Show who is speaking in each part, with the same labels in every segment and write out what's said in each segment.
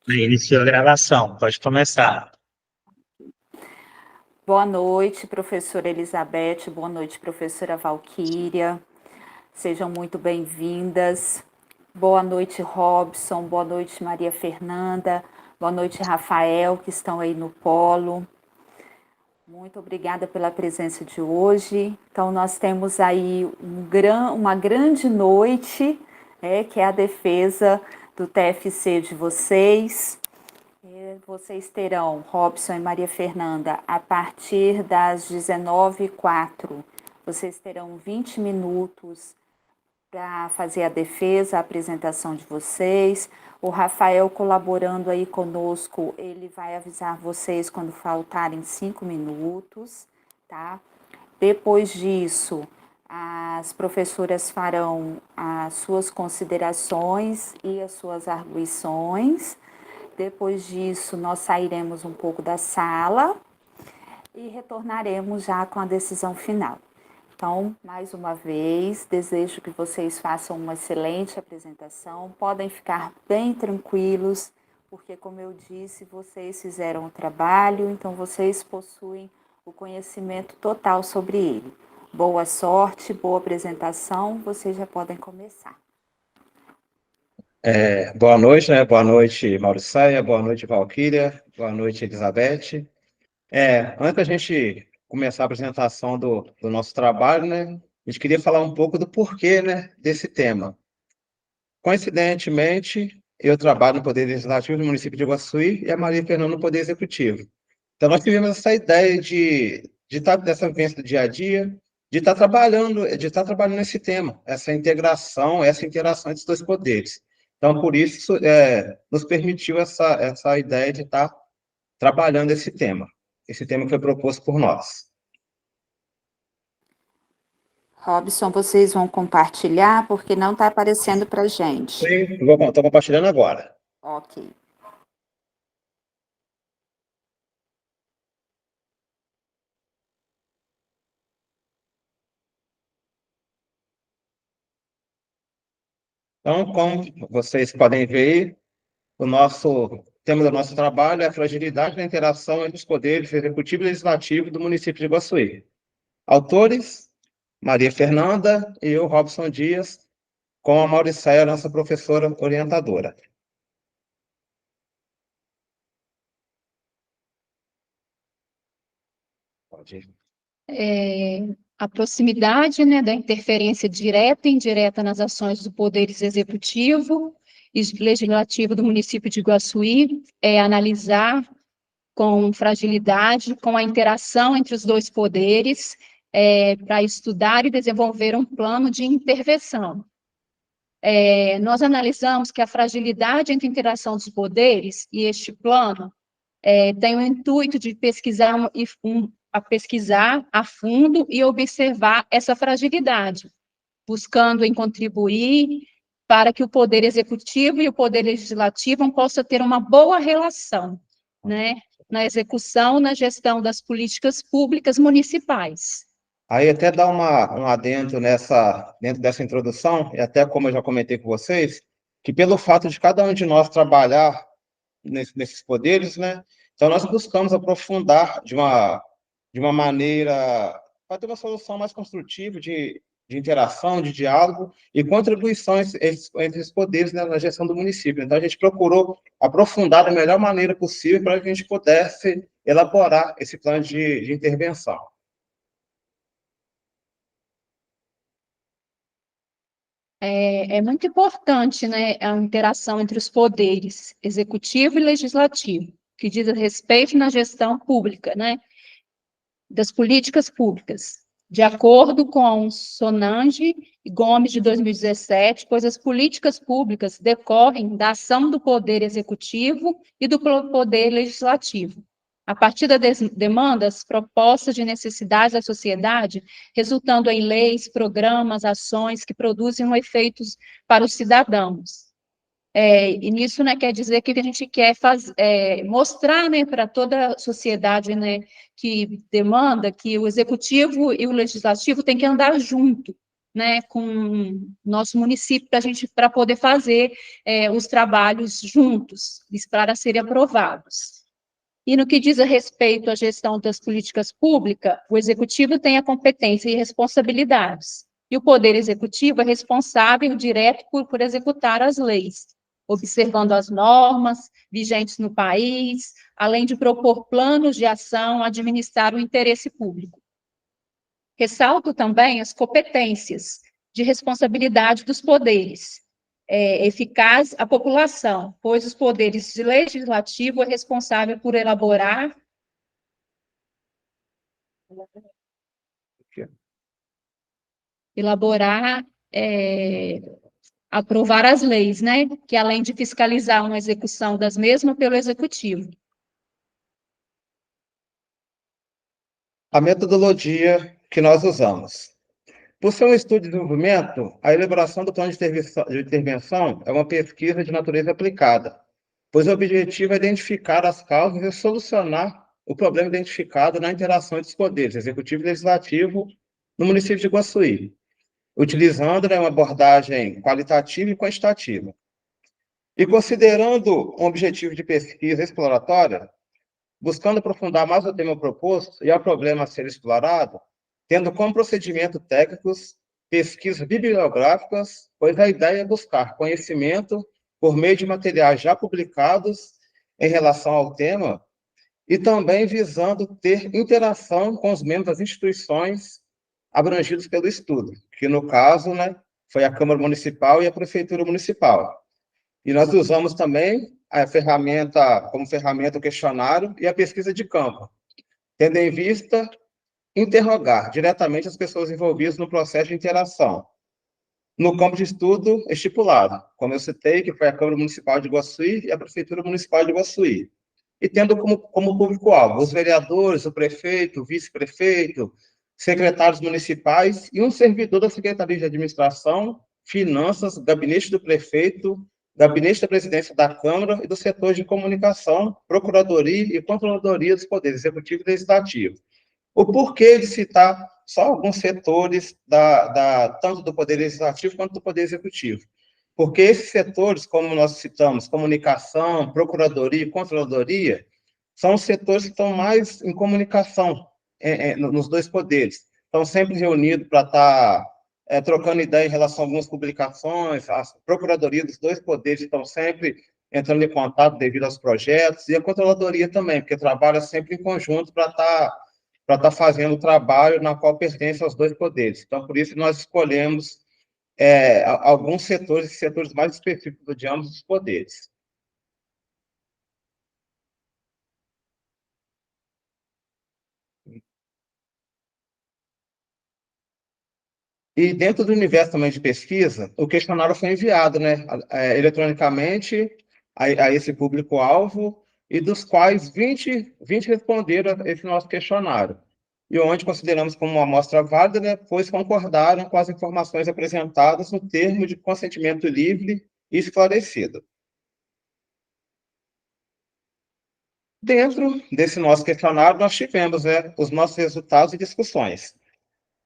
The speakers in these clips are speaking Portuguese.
Speaker 1: Iniciou a gravação, pode começar.
Speaker 2: Boa noite, professora Elizabeth, boa noite, professora Valquíria, sejam muito bem-vindas. Boa noite, Robson, boa noite, Maria Fernanda, boa noite, Rafael, que estão aí no polo. Muito obrigada pela presença de hoje. Então, nós temos aí uma grande noite, que é a defesa do TFC de vocês. Vocês terão, Robson e Maria Fernanda, a partir das 19h04, vocês terão 20 minutos para fazer a defesa, a apresentação de vocês. O Rafael colaborando aí conosco, ele vai avisar vocês quando faltarem 5 minutos, tá? Depois disso, as professoras farão as suas considerações e as suas arguições. Depois disso, nós sairemos um pouco da sala e retornaremos já com a decisão final. Então, mais uma vez, desejo que vocês façam uma excelente apresentação. Podem ficar bem tranquilos, porque, como eu disse, vocês fizeram o trabalho, então vocês possuem o conhecimento total sobre ele. Boa sorte, boa apresentação, vocês já podem começar.
Speaker 3: Boa noite, né? Boa noite, Mauriceia, boa noite, Valquíria, boa noite, Elizabeth. Antes da gente começar a apresentação do nosso trabalho, né? A gente queria falar um pouco do porquê, né, desse tema. Coincidentemente, eu trabalho no Poder Legislativo do município de Iguaçuí e a Maria Fernanda no Poder Executivo. Então, nós tivemos essa ideia de estar dessa vivência do dia a dia, de estar trabalhando nesse tema, essa integração, essa interação entre os dois poderes. Então, por isso, nos permitiu essa ideia de estar trabalhando esse tema que foi proposto por nós.
Speaker 2: Robson, vocês vão compartilhar, porque não está aparecendo para a gente.
Speaker 3: Sim, estou compartilhando agora.
Speaker 2: Ok.
Speaker 3: Então, como vocês podem ver, o tema do nosso trabalho é a fragilidade da interação entre os poderes executivo e legislativo do município de Iguaçuí. Autores, Maria Fernanda e eu, Robson Dias, com a Mauriceia, nossa professora orientadora. Pode ir.
Speaker 4: A proximidade, né, da interferência direta e indireta nas ações do Poder Executivo e Legislativo do município de Iguaçuí, analisar com fragilidade, com a interação entre os dois poderes, para estudar e desenvolver um plano de intervenção. Nós analisamos que a fragilidade entre a interação dos poderes e este plano tem o intuito de pesquisar a fundo e observar essa fragilidade, buscando em contribuir para que o Poder Executivo e o Poder Legislativo possam ter uma boa relação, né, na execução, na gestão das políticas públicas municipais.
Speaker 3: Aí até dar um adendo dentro dessa introdução, e até como eu já comentei com vocês, que pelo fato de cada um de nós trabalhar nesses poderes, né, então nós buscamos aprofundar de uma maneira para ter uma solução mais construtiva de interação, de diálogo e contribuição entre os poderes, né, na gestão do município. Então, a gente procurou aprofundar da melhor maneira possível para que a gente pudesse elaborar esse plano de intervenção.
Speaker 4: É muito importante, né, a interação entre os poderes executivo e legislativo, que diz respeito na gestão pública, né, das políticas públicas, de acordo com Sonange e Gomes, de 2017, pois as políticas públicas decorrem da ação do Poder Executivo e do Poder Legislativo, a partir das demandas, propostas de necessidades da sociedade, resultando em leis, programas, ações que produzem efeitos para os cidadãos. E nisso, né, quer dizer que a gente quer mostrar, né, para toda a sociedade, né, que demanda que o executivo e o legislativo têm que andar junto, né, com nosso município para poder fazer os trabalhos juntos, para serem aprovados. E no que diz a respeito à gestão das políticas públicas, o Executivo tem a competência e responsabilidades, e o Poder Executivo é responsável direto por executar as leis, observando as normas vigentes no país, além de propor planos de ação, administrar o interesse público. Ressalto também as competências de responsabilidade dos poderes, eficaz à população, pois os poderes legislativo é responsável por aprovar as leis, né? Que além de fiscalizar uma execução das mesmas pelo Executivo.
Speaker 3: A metodologia que nós usamos. Por ser um estudo de desenvolvimento, a elaboração do plano de intervenção é uma pesquisa de natureza aplicada, pois o objetivo é identificar as causas e solucionar o problema identificado na interação entre os poderes executivo e legislativo no município de Iguaçuí, utilizando, né, uma abordagem qualitativa e quantitativa. E considerando um objetivo de pesquisa exploratória, buscando aprofundar mais o tema proposto e ao problema a ser explorado, tendo como procedimento técnicos pesquisas bibliográficas, pois a ideia é buscar conhecimento por meio de materiais já publicados em relação ao tema e também visando ter interação com os membros das instituições abrangidos pelo estudo, que no caso, né, foi a Câmara Municipal e a Prefeitura Municipal. E nós usamos também a ferramenta, como ferramenta o questionário e a pesquisa de campo, tendo em vista interrogar diretamente as pessoas envolvidas no processo de interação, no campo de estudo estipulado, como eu citei, que foi a Câmara Municipal de Iguaçuí e a Prefeitura Municipal de Iguaçuí, e tendo como público-alvo os vereadores, o prefeito, o vice-prefeito, secretários municipais e um servidor da Secretaria de Administração, Finanças, Gabinete do Prefeito, Gabinete da Presidência da Câmara e do setor de comunicação, Procuradoria e Controladoria dos Poderes Executivo e Legislativo. O porquê de citar só alguns setores, tanto do Poder Legislativo quanto do Poder Executivo? Porque esses setores, como nós citamos, comunicação, Procuradoria e Controladoria, são os setores que estão mais em comunicação nos dois poderes. Estão sempre reunidos para estar trocando ideia em relação a algumas publicações, as procuradorias dos dois poderes estão sempre entrando em contato devido aos projetos, e a Controladoria também, porque trabalha sempre em conjunto para estar fazendo o trabalho na qual pertence aos dois poderes. Então, por isso, nós escolhemos alguns setores mais específicos de ambos os poderes. E dentro do universo também de pesquisa, o questionário foi enviado, né, eletronicamente a esse público-alvo, e dos quais 20 responderam a esse nosso questionário. E onde consideramos como uma amostra válida, né, pois concordaram com as informações apresentadas no termo de consentimento livre e esclarecido. Dentro desse nosso questionário, nós tivemos, né, os nossos resultados e discussões.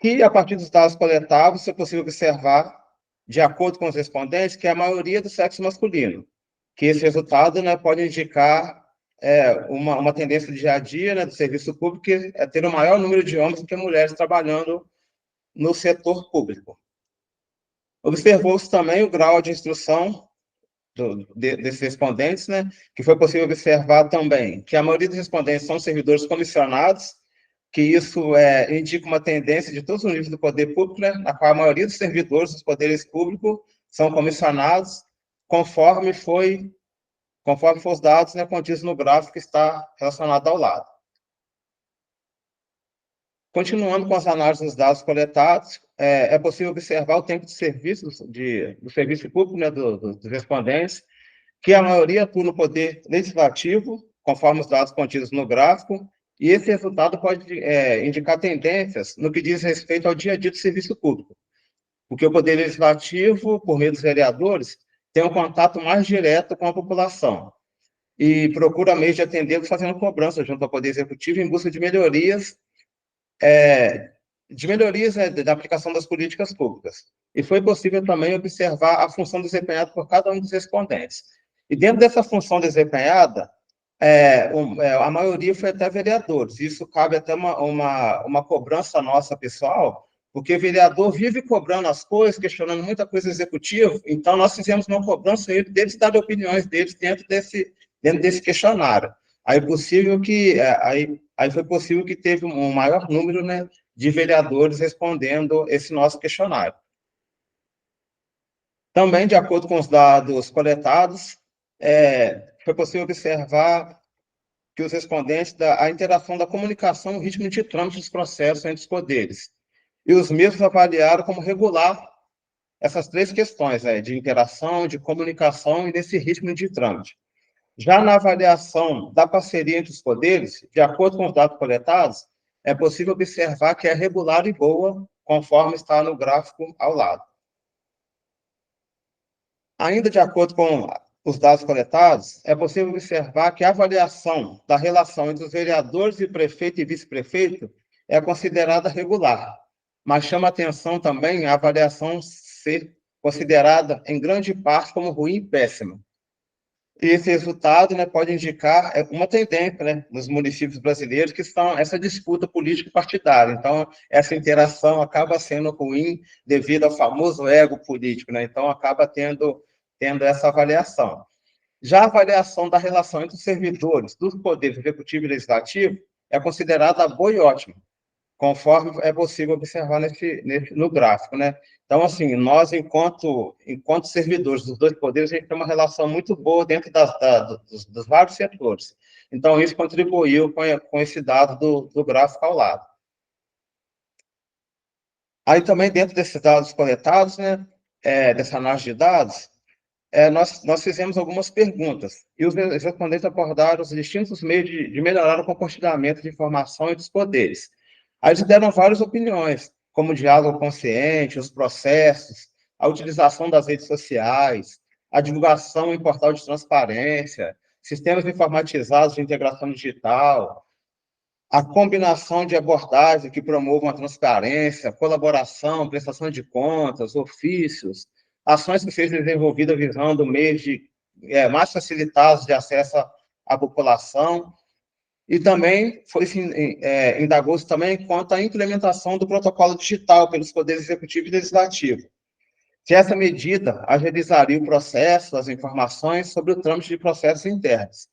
Speaker 3: E, a partir dos dados coletados, é possível observar, de acordo com os respondentes, que a maioria do sexo masculino, que esse resultado, né, pode indicar uma tendência do dia a dia, né, do serviço público, que é ter o maior número de homens do que mulheres trabalhando no setor público. Observou-se também o grau de instrução desses respondentes, né, que foi possível observar também que a maioria dos respondentes são servidores comissionados, que isso indica uma tendência de todos os níveis do poder público, né, na qual a maioria dos servidores dos poderes públicos são comissionados, conforme foram os dados, né, contidos no gráfico que está relacionado ao lado. Continuando com as análises dos dados coletados, é possível observar o tempo de serviço do serviço público, né, dos respondentes, que a maioria atua no poder legislativo, conforme os dados contidos no gráfico, e esse resultado pode indicar tendências no que diz respeito ao dia a dia do serviço público, porque o Poder Legislativo, por meio dos vereadores, tem um contato mais direto com a população e procura meios de atendê-los fazendo cobrança junto ao Poder Executivo em busca de melhorias de melhorias, né, da aplicação das políticas públicas. E foi possível também observar a função desempenhada por cada um dos respondentes. E dentro dessa função desempenhada, a maioria foi até vereadores. Isso cabe até uma cobrança nossa, pessoal, porque o vereador vive cobrando as coisas, questionando muita coisa executiva, então nós fizemos uma cobrança deles darem opiniões deles dentro desse questionário. Aí foi possível que teve um maior número, né, de vereadores respondendo esse nosso questionário. Também, de acordo com os dados coletados, foi possível observar que os respondentes a interação da comunicação, o ritmo de trâmite dos processos entre os poderes. E os mesmos avaliaram como regular essas três questões, né, de interação, de comunicação e desse ritmo de trâmite. Já na avaliação da parceria entre os poderes, de acordo com os dados coletados, é possível observar que é regular e boa, conforme está no gráfico ao lado. Ainda de acordo com os dados coletados, é possível observar que a avaliação da relação entre os vereadores e prefeito e vice-prefeito é considerada regular, mas chama atenção também a avaliação ser considerada, em grande parte, como ruim e péssima. E esse resultado, né, pode indicar uma tendência, né, nos municípios brasileiros, que são essa disputa político-partidária. Então, essa interação acaba sendo ruim devido ao famoso ego político, né? Então, acaba tendo essa avaliação. Já a avaliação da relação entre os servidores dos poderes executivo e legislativo é considerada boa e ótima, conforme é possível observar no gráfico, né? Então, assim, nós, enquanto servidores dos dois poderes, a gente tem uma relação muito boa dentro dos vários setores. Então, isso contribuiu com esse dado do gráfico ao lado. Aí, também, dentro desses dados coletados, né, dessa análise de dados, nós fizemos algumas perguntas, e os respondentes abordaram os distintos meios de melhorar o compartilhamento de informação entre os poderes. Aí eles deram várias opiniões, como o diálogo consciente, os processos, a utilização das redes sociais, a divulgação em portal de transparência, sistemas informatizados de integração digital, a combinação de abordagens que promovam a transparência, colaboração, prestação de contas, ofícios, ações que sejam desenvolvidas visando meios mais facilitados de acesso à população. E também indagou-se também quanto à implementação do protocolo digital pelos poderes executivo e legislativo. Se essa medida agilizaria o processo, as informações sobre o trâmite de processos internos.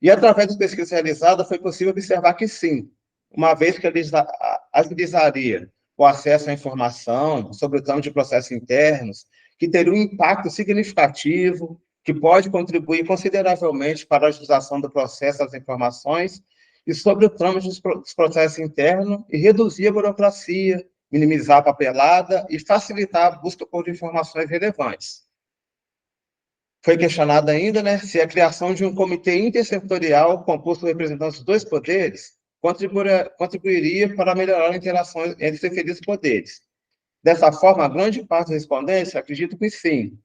Speaker 3: E, através das pesquisas realizadas, foi possível observar que sim, uma vez que agilizaria o acesso à informação sobre o trâmite de processos internos, que teria um impacto significativo, que pode contribuir consideravelmente para a agilização do processo das informações e sobre o trâmite dos processos internos e reduzir a burocracia, minimizar a papelada e facilitar a busca por informações relevantes. Foi questionado ainda, né, se a criação de um comitê intersetorial composto por representantes dos dois poderes contribuiria para melhorar a interação entre os referidos poderes. Dessa forma, a grande parte dos respondentes acredita que sim,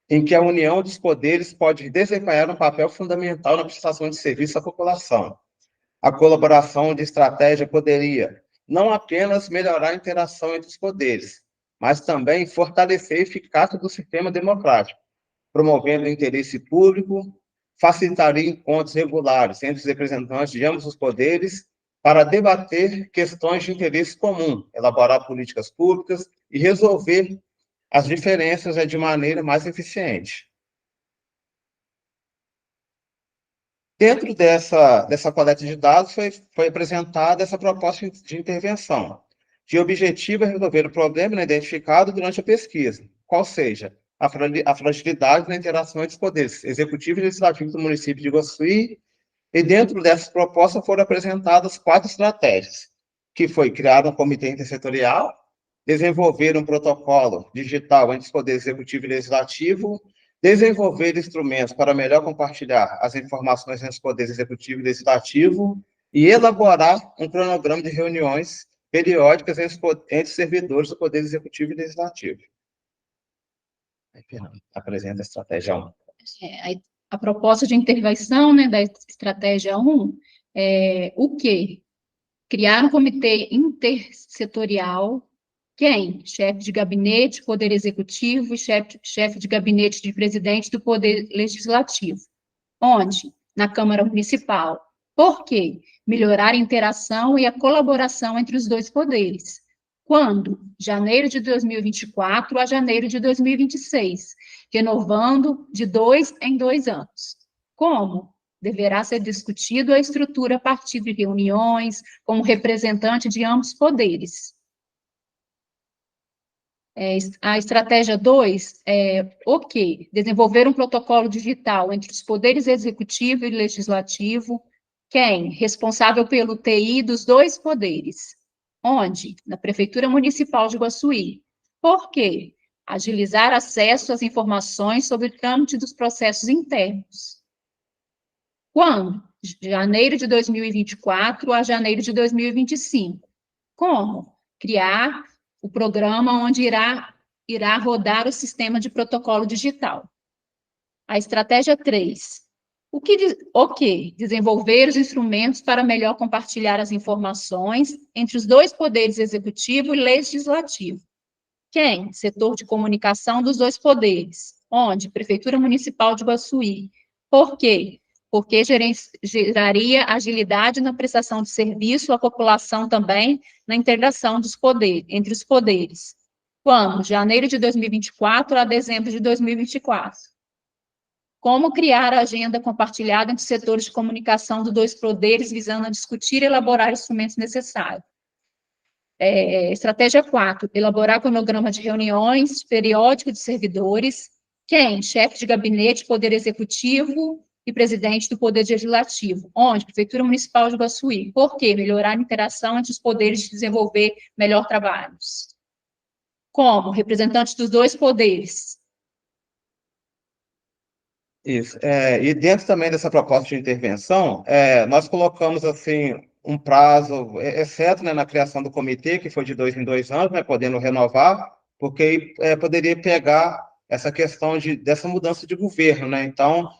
Speaker 3: em que a união dos poderes pode desempenhar um papel fundamental na prestação de serviço à população. A colaboração de estratégia poderia não apenas melhorar a interação entre os poderes, mas também fortalecer a eficácia do sistema democrático, promovendo o interesse público, facilitaria encontros regulares entre os representantes de ambos os poderes para debater questões de interesse comum, elaborar políticas públicas e resolver as diferenças de maneira mais eficiente. Dentro dessa coleta de dados, foi apresentada essa proposta de intervenção, que o objetivo é resolver o problema identificado durante a pesquisa, qual seja a fragilidade na interação entre os poderes executivo e legislativo do município de Iguaçuí, e dentro dessas propostas foram apresentadas 4 estratégias, que foi criar um comitê intersetorial, desenvolver um protocolo digital entre os poderes executivo e legislativo, desenvolver instrumentos para melhor compartilhar as informações entre os poderes executivo e legislativo e elaborar um cronograma de reuniões periódicas entre os servidores do poder executivo e legislativo. Aí, Fernando, apresenta a estratégia 1.
Speaker 4: A proposta de intervenção, né, da estratégia 1 é o quê? criar um comitê intersetorial. Quem? Chefe de gabinete, Poder Executivo e chefe de gabinete de presidente do Poder Legislativo. Onde? Na Câmara Municipal. Por quê? Melhorar a interação e a colaboração entre os dois poderes. Quando? Janeiro de 2024 a janeiro de 2026, renovando de 2 em 2 anos. Como? Deverá ser discutido a estrutura a partir de reuniões com o representante de ambos os poderes. A estratégia 2 é o quê? Desenvolver um protocolo digital entre os poderes executivo e legislativo. Quem? Responsável pelo TI dos dois poderes. Onde? Na Prefeitura Municipal de Iguaçuí. Por quê? Agilizar acesso às informações sobre o trâmite dos processos internos. Quando? Janeiro de 2024 a janeiro de 2025. Como? Criar o programa onde irá rodar o sistema de protocolo digital. A estratégia 3. O que? Desenvolver os instrumentos para melhor compartilhar as informações entre os dois poderes executivo e legislativo. Quem? Setor de comunicação dos dois poderes. Onde? Prefeitura Municipal de Iguaçuí. Por quê? Porque geraria agilidade na prestação de serviço à população também, na integração dos poderes, entre os poderes. Quando? Janeiro de 2024 a dezembro de 2024. Como criar a agenda compartilhada entre os setores de comunicação dos dois poderes, visando a discutir e elaborar instrumentos necessários. Estratégia 4, elaborar cronograma de reuniões periódico de servidores. Quem? Chefe de gabinete, Poder Executivo e presidente do Poder Legislativo. Onde? Prefeitura Municipal de Iguaçuí. Por quê? Melhorar a interação entre os poderes e desenvolver melhor trabalhos. Como? Representantes dos dois poderes.
Speaker 3: Isso. E dentro também dessa proposta de intervenção, nós colocamos, assim, um prazo, exceto, né, na criação do comitê, que foi de 2 em 2 anos, né, podendo renovar, porque poderia pegar essa questão dessa mudança de governo, né? Então,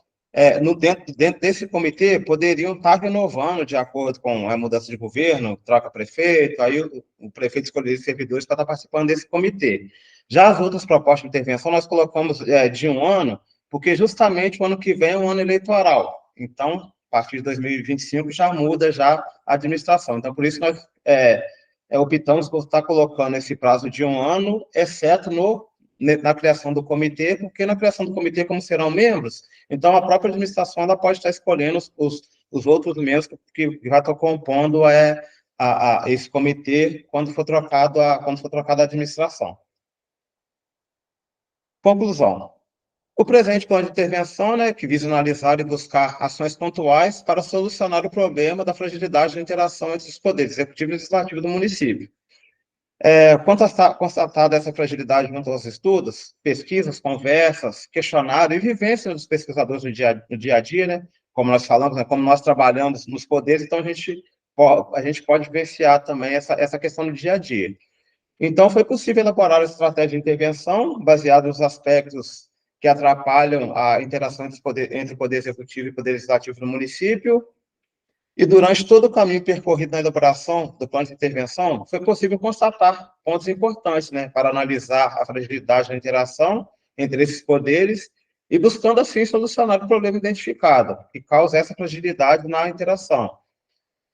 Speaker 3: dentro desse comitê, poderiam estar renovando de acordo com a mudança de governo, troca prefeito, aí o prefeito escolheria servidores para estar participando desse comitê. Já as outras propostas de intervenção, nós colocamos de 1 ano, porque justamente o ano que vem é um ano eleitoral. Então, a partir de 2025 já muda já a administração. Então, por isso nós optamos por estar colocando esse prazo de 1 ano, exceto na criação do comitê, porque na criação do comitê, como serão membros, então a própria administração ela pode estar escolhendo os outros membros que vai estar compondo esse comitê quando for trocada a administração. Conclusão. O presente plano de intervenção, né, que visa analisar e buscar ações pontuais para solucionar o problema da fragilidade da interação entre os poderes executivo e legislativo do município. Constatada essa fragilidade junto aos estudos, pesquisas, conversas, questionário e vivência dos pesquisadores no dia a dia, né, como nós falamos, né, como nós trabalhamos nos poderes, então a gente pode vivenciar também essa questão do dia a dia. Então, foi possível elaborar uma estratégia de intervenção baseada nos aspectos que atrapalham a interação entre o Poder Executivo e o Poder Legislativo no município. E durante todo o caminho percorrido na elaboração do plano de intervenção, foi possível constatar pontos importantes, né, para analisar a fragilidade da interação entre esses poderes e buscando, assim, solucionar o problema identificado, que causa essa fragilidade na interação.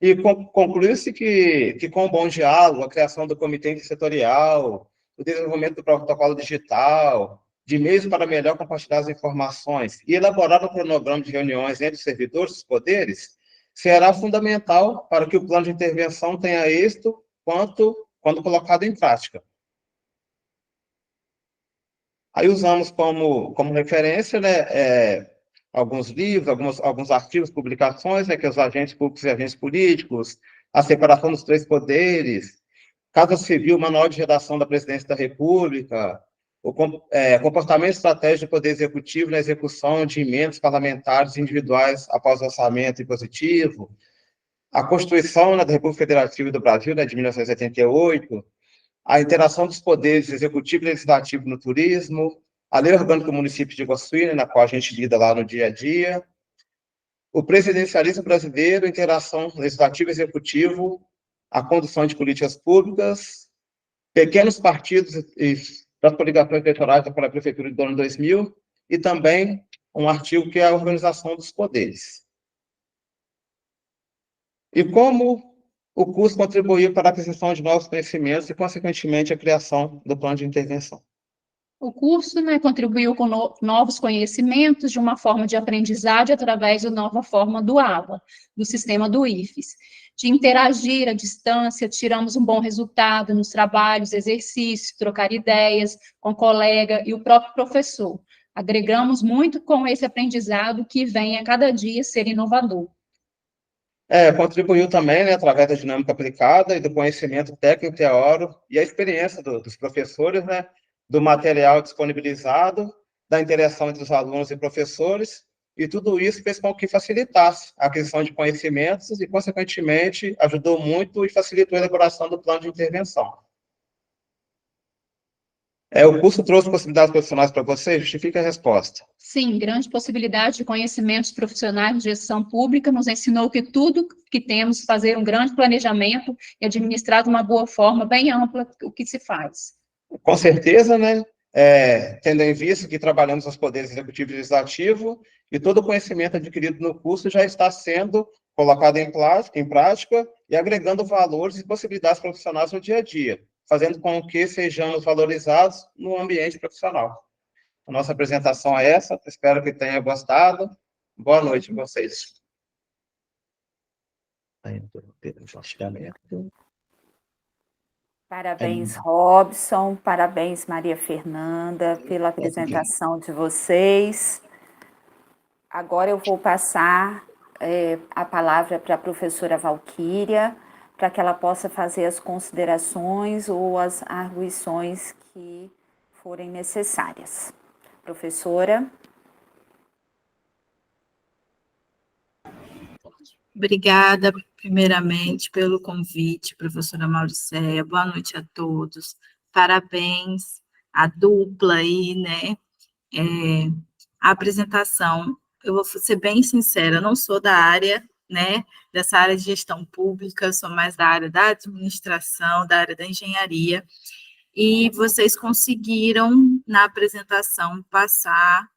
Speaker 3: E concluiu-se que com um bom diálogo, a criação do comitê intersetorial, o desenvolvimento do protocolo digital, de meios para melhor compartilhar as informações e elaborar um cronograma de reuniões entre os servidores dos poderes, será fundamental para que o plano de intervenção tenha êxito quando colocado em prática. Aí usamos como referência, né, alguns livros, alguns artigos, publicações, né, que os agentes públicos e agentes políticos, a separação dos 3 poderes, Casa Civil, Manual de Redação da Presidência da República, o comportamento estratégico do Poder Executivo na execução de emendas parlamentares individuais após o orçamento impositivo, a Constituição, né, da República Federativa do Brasil, né, de 1988, a interação dos poderes executivo e legislativo no turismo, a Lei Orgânica do Município de Iguaçuí, né, na qual a gente lida lá no dia a dia, o presidencialismo brasileiro, interação legislativo e executivo a condução de políticas públicas, pequenos partidos e das coligações eleitorais para a Prefeitura do ano 2000, e também um artigo que é a organização dos poderes. E como o curso contribuiu para a aquisição de novos conhecimentos e, consequentemente, a criação do plano de intervenção.
Speaker 4: O curso, né, contribuiu com novos conhecimentos de uma forma de aprendizagem através da nova forma do ABA, do sistema do IFES. De interagir à distância, tiramos um bom resultado nos trabalhos, exercícios, trocar ideias com o colega e o próprio professor. Agregamos muito com esse aprendizado que vem a cada dia ser inovador.
Speaker 3: Contribuiu também, né, através da dinâmica aplicada e do conhecimento técnico e teórico e a experiência dos professores, né, do material disponibilizado, da interação entre os alunos e professores, e tudo isso fez com que facilitasse a aquisição de conhecimentos e, consequentemente, ajudou muito e facilitou a elaboração do plano de intervenção. O curso trouxe possibilidades profissionais para você? Justifique a resposta.
Speaker 4: Sim, grande possibilidade de conhecimentos profissionais de gestão pública nos ensinou que tudo que temos, fazer um grande planejamento e administrar de uma boa forma, bem ampla, o que se faz.
Speaker 3: Com certeza, né? Tendo em vista que trabalhamos nos poderes executivo e legislativo, e todo o conhecimento adquirido no curso já está sendo colocado em prática e agregando valores e possibilidades profissionais no dia a dia, fazendo com que sejamos valorizados no ambiente profissional. A nossa apresentação é essa, espero que tenha gostado. Boa noite a vocês.
Speaker 2: Parabéns, Robson, parabéns, Maria Fernanda, pela apresentação de vocês. Agora eu vou passar a palavra para a professora Valquíria, para que ela possa fazer as considerações ou as arguições que forem necessárias. Professora.
Speaker 5: Obrigada, primeiramente, pelo convite, professora Mauricéia. Boa noite a todos. Parabéns à dupla aí, né? A apresentação, eu vou ser bem sincera, não sou da área, né, dessa área de gestão pública, sou mais da área da administração, da área da engenharia, e vocês conseguiram, na apresentação, passar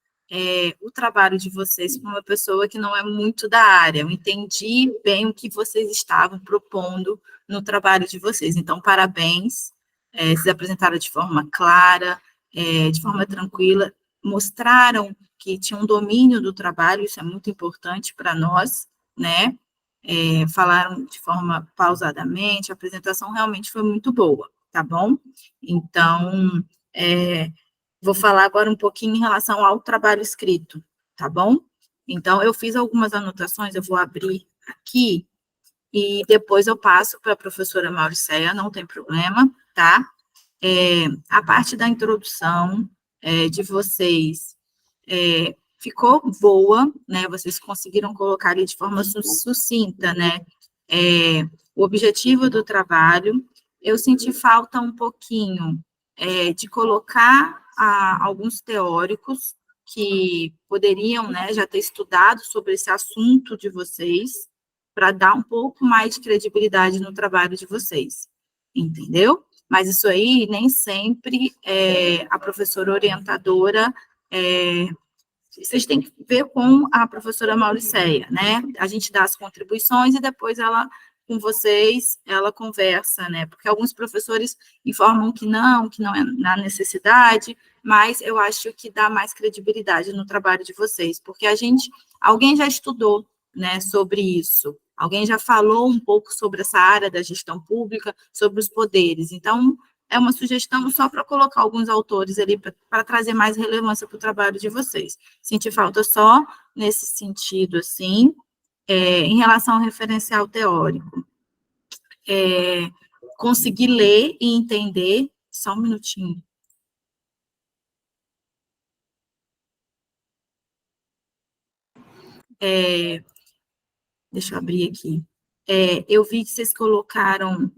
Speaker 5: o trabalho de vocês para uma pessoa que não é muito da área. Eu entendi bem o que vocês estavam propondo no trabalho de vocês. Então, parabéns, vocês apresentaram de forma clara, de forma tranquila, mostraram que tinham um domínio do trabalho, isso é muito importante para nós, né? Falaram de forma pausadamente, a apresentação realmente foi muito boa, tá bom? Então, vou falar agora um pouquinho em relação ao trabalho escrito, tá bom? Então, eu fiz algumas anotações, eu vou abrir aqui, e depois eu passo para a professora Mauricéia, não tem problema, tá? A parte da introdução de vocês ficou boa, né? Vocês conseguiram colocar ali de forma sucinta, né? O objetivo do trabalho. Eu senti falta um pouquinho de colocar alguns teóricos que poderiam, né, já ter estudado sobre esse assunto de vocês, para dar um pouco mais de credibilidade no trabalho de vocês, entendeu? Mas isso aí, nem sempre a professora orientadora, vocês têm que ver com a professora Mauricéia, né? A gente dá as contribuições e depois ela, com vocês, ela conversa, né? Porque alguns professores informam que não é na necessidade, mas eu acho que dá mais credibilidade no trabalho de vocês, porque alguém já estudou, né, sobre isso, alguém já falou um pouco sobre essa área da gestão pública, sobre os poderes, então, é uma sugestão só para colocar alguns autores ali, para trazer mais relevância para o trabalho de vocês. Senti falta só nesse sentido, assim, em relação ao referencial teórico. Conseguir ler e entender, só um minutinho. Deixa eu abrir aqui. Eu vi que vocês colocaram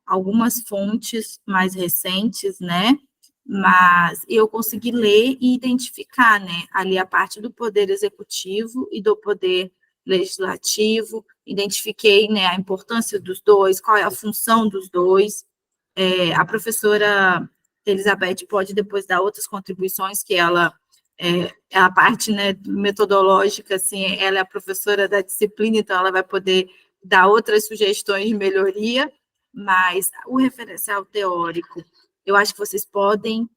Speaker 5: algumas fontes mais recentes, né? Mas eu consegui ler e identificar, né? Ali a parte do poder executivo e do poder legislativo, identifiquei, né, a importância dos dois, qual é a função dos dois. A professora Elizabeth pode depois dar outras contribuições, que ela, a parte, né, metodológica, assim, ela é a professora da disciplina, então ela vai poder dar outras sugestões de melhoria, mas o referencial teórico, eu acho que vocês podem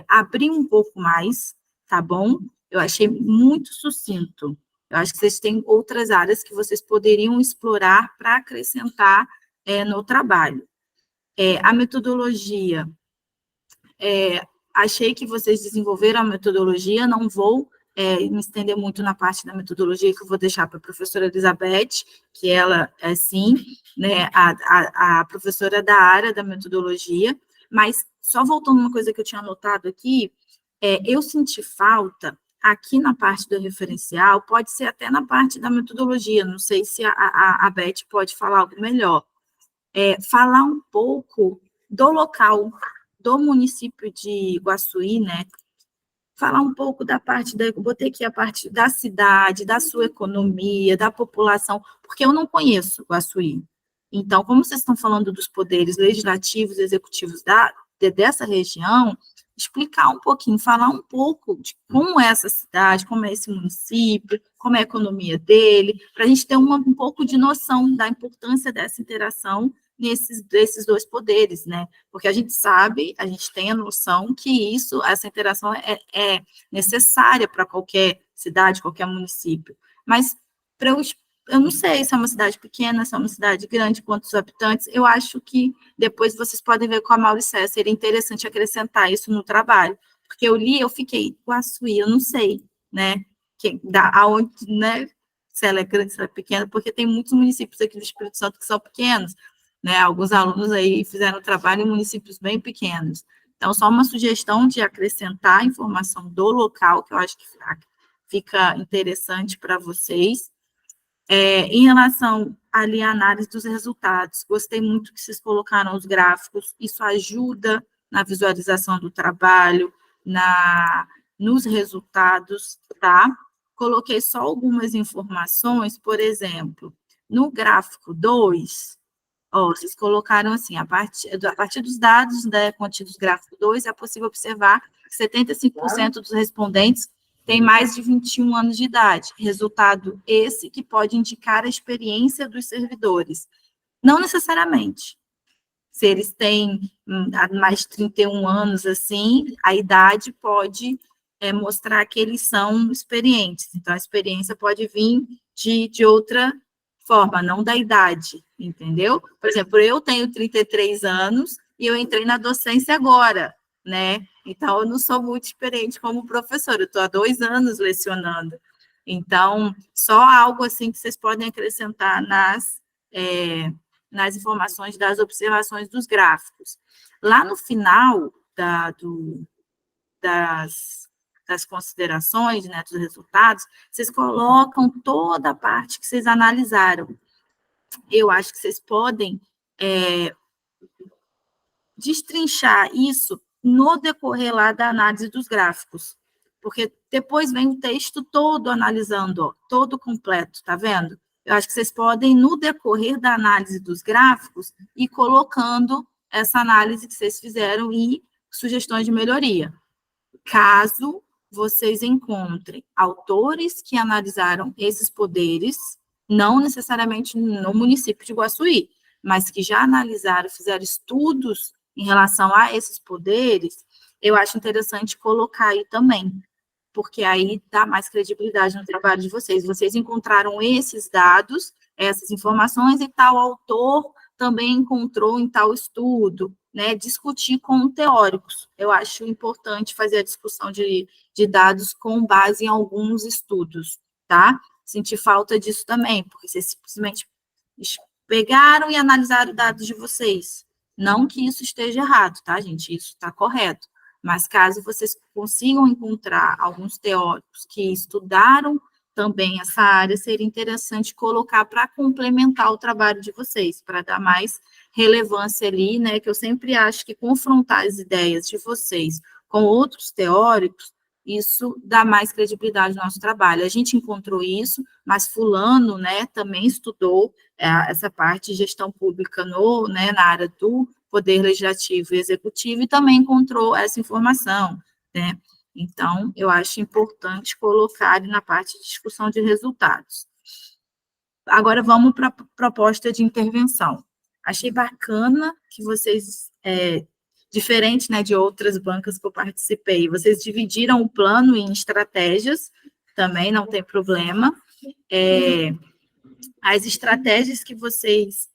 Speaker 5: abrir um pouco mais, tá bom? Eu achei muito sucinto. Eu acho que vocês têm outras áreas que vocês poderiam explorar para acrescentar no trabalho. A metodologia, achei que vocês desenvolveram a metodologia, não vou me estender muito na parte da metodologia, que eu vou deixar para a professora Elizabeth, que ela é, sim, né, a professora da área da metodologia, mas só voltando uma coisa que eu tinha anotado aqui, eu senti falta, aqui na parte do referencial, pode ser até na parte da metodologia, não sei se a Beth pode falar algo melhor, falar um pouco do local, do município de Iguaçuí, né, falar um pouco da parte, eu botei aqui a parte da cidade, da sua economia, da população, porque eu não conheço Iguaçuí. Então, como vocês estão falando dos poderes legislativos e executivos dessa região, explicar um pouquinho, falar um pouco de como é essa cidade, como é esse município, como é a economia dele, para a gente ter um pouco de noção da importância dessa interação desses dois poderes, né? Porque a gente sabe, a gente tem a noção que essa interação é necessária para qualquer cidade, qualquer município. Mas eu não sei se é uma cidade pequena, se é uma cidade grande, quantos habitantes, eu acho que depois vocês podem ver com a Mauricéia, seria interessante acrescentar isso no trabalho, porque eu li, eu fiquei, Iguaçuí, eu não sei, né, aonde, né, se ela é grande, se ela é pequena, porque tem muitos municípios aqui do Espírito Santo que são pequenos, né, alguns alunos aí fizeram trabalho em municípios bem pequenos, então só uma sugestão de acrescentar a informação do local, que eu acho que fica interessante para vocês. Em relação ali à análise dos resultados, gostei muito que vocês colocaram os gráficos, isso ajuda na visualização do trabalho, nos resultados, tá? Coloquei só algumas informações, por exemplo, no gráfico 2, vocês colocaram assim, a partir dos dados, né, contidos no gráfico 2, é possível observar que 75% dos respondentes tem mais de 21 anos de idade. Resultado esse que pode indicar a experiência dos servidores. Não necessariamente. Se eles têm mais de 31 anos, assim, a idade pode mostrar que eles são experientes. Então, a experiência pode vir de outra forma, não da idade, entendeu? Por exemplo, eu tenho 33 anos e eu entrei na docência agora, né? Então, eu não sou muito experiente como professora, eu estou há 2 anos lecionando. Então, só algo assim que vocês podem acrescentar nas informações das observações dos gráficos. Lá no final das considerações, né, dos resultados, vocês colocam toda a parte que vocês analisaram. Eu acho que vocês podem destrinchar isso no decorrer lá da análise dos gráficos, porque depois vem o texto todo analisando, ó, todo completo, tá vendo? Eu acho que vocês podem, no decorrer da análise dos gráficos, ir colocando essa análise que vocês fizeram e sugestões de melhoria. Caso vocês encontrem autores que analisaram esses poderes, não necessariamente no município de Iguaçuí, mas que já analisaram, fizeram estudos em relação a esses poderes, eu acho interessante colocar aí também, porque aí dá mais credibilidade no trabalho de vocês. Vocês encontraram esses dados, essas informações, e tal autor também encontrou em tal estudo, né? Discutir com teóricos. Eu acho importante fazer a discussão de dados com base em alguns estudos, tá? Senti falta disso também, porque vocês simplesmente pegaram e analisaram dados de vocês. Não que isso esteja errado, tá, gente? Isso está correto. Mas caso vocês consigam encontrar alguns teóricos que estudaram também essa área, seria interessante colocar para complementar o trabalho de vocês, para dar mais relevância ali, né, que eu sempre acho que confrontar as ideias de vocês com outros teóricos isso dá mais credibilidade ao nosso trabalho. A gente encontrou isso, mas fulano, né, também estudou essa parte de gestão pública né, na área do Poder Legislativo e Executivo e também encontrou essa informação, né? Então, eu acho importante colocar na parte de discussão de resultados. Agora, vamos para a proposta de intervenção. Achei bacana que vocês, diferente, né, de outras bancas que eu participei, vocês dividiram o plano em estratégias, também não tem problema. As estratégias que vocês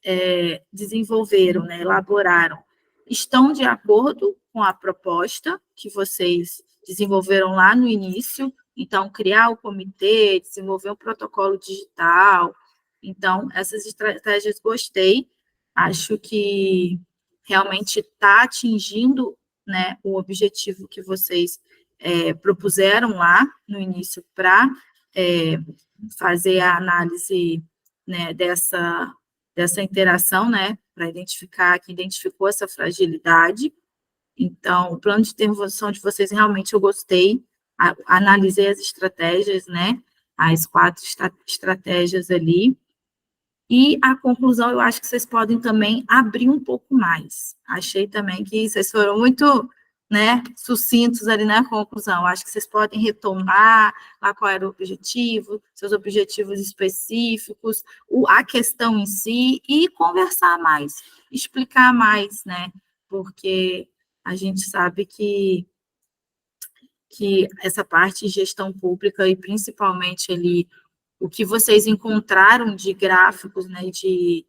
Speaker 5: desenvolveram, né, elaboraram, estão de acordo com a proposta que vocês desenvolveram lá no início, então, criar o comitê, desenvolver um protocolo digital. Então, essas estratégias gostei, acho que realmente está atingindo, né, o objetivo que vocês propuseram lá no início para fazer a análise, né, dessa interação, né, para identificar, que identificou essa fragilidade. Então, o plano de intervenção de vocês, realmente, eu gostei, analisei as estratégias, né, as 4 estratégias ali, e a conclusão, eu acho que vocês podem também abrir um pouco mais. Achei também que vocês foram muito, né, sucintos ali na conclusão. Acho que vocês podem retomar lá qual era o objetivo, seus objetivos específicos, a questão em si, e conversar mais, explicar mais, né, porque a gente sabe que essa parte de gestão pública, e principalmente ali, o que vocês encontraram de gráficos, né, de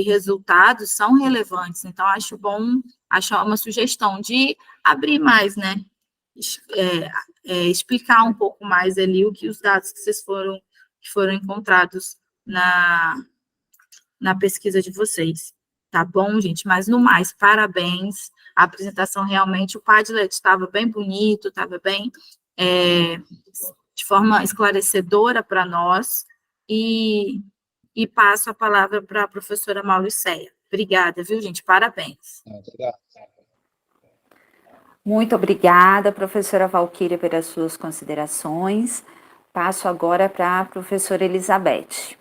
Speaker 5: resultados, são relevantes. Então, acho bom, acho uma sugestão de abrir mais, né, explicar um pouco mais ali os dados que foram encontrados na pesquisa de vocês. Tá bom, gente? Mas, no mais, parabéns. A apresentação, realmente, o Padlet estava bem bonito, estava bem, de forma esclarecedora para nós, e passo a palavra para a professora Mauricéia. Obrigada, viu, gente? Parabéns.
Speaker 2: Muito obrigada, professora Valquíria, pelas suas considerações. Passo agora para a professora Elizabeth.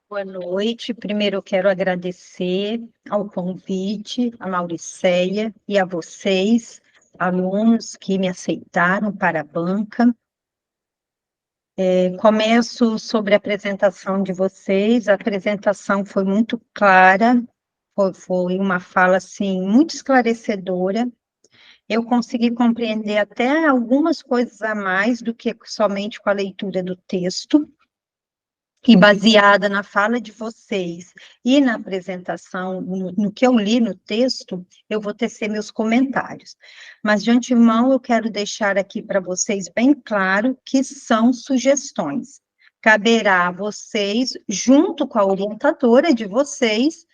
Speaker 6: Boa noite. Primeiro eu quero agradecer ao convite, a Mauricéia e a vocês, alunos que me aceitaram para a banca. Começo sobre a apresentação de vocês. A apresentação foi muito clara, foi uma fala, assim, muito esclarecedora. Eu consegui compreender até algumas coisas a mais do que somente com a leitura do texto. E baseada na fala de vocês e na apresentação, no que eu li no texto, eu vou tecer meus comentários. Mas, de antemão, eu quero deixar aqui para vocês bem claro que são sugestões. Caberá a vocês, junto com a orientadora de vocês,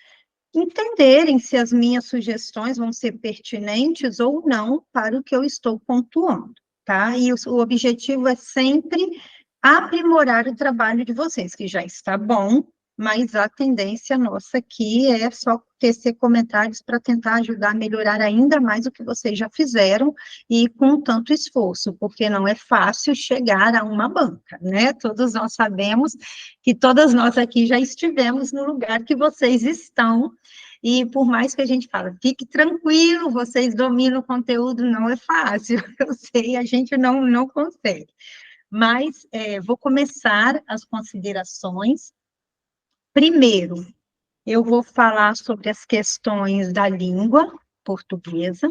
Speaker 6: entenderem se as minhas sugestões vão ser pertinentes ou não para o que eu estou pontuando, tá? E o objetivo é sempre aprimorar o trabalho de vocês, que já está bom, mas a tendência nossa aqui é só tecer comentários para tentar ajudar a melhorar ainda mais o que vocês já fizeram e com tanto esforço, porque não é fácil chegar a uma banca, né? Todos nós sabemos que todas nós aqui já estivemos no lugar que vocês estão, e por mais que a gente fale, fique tranquilo, vocês dominam o conteúdo, não é fácil, eu sei, a gente não consegue. Mas vou começar as considerações. Primeiro, eu vou falar sobre as questões da língua portuguesa,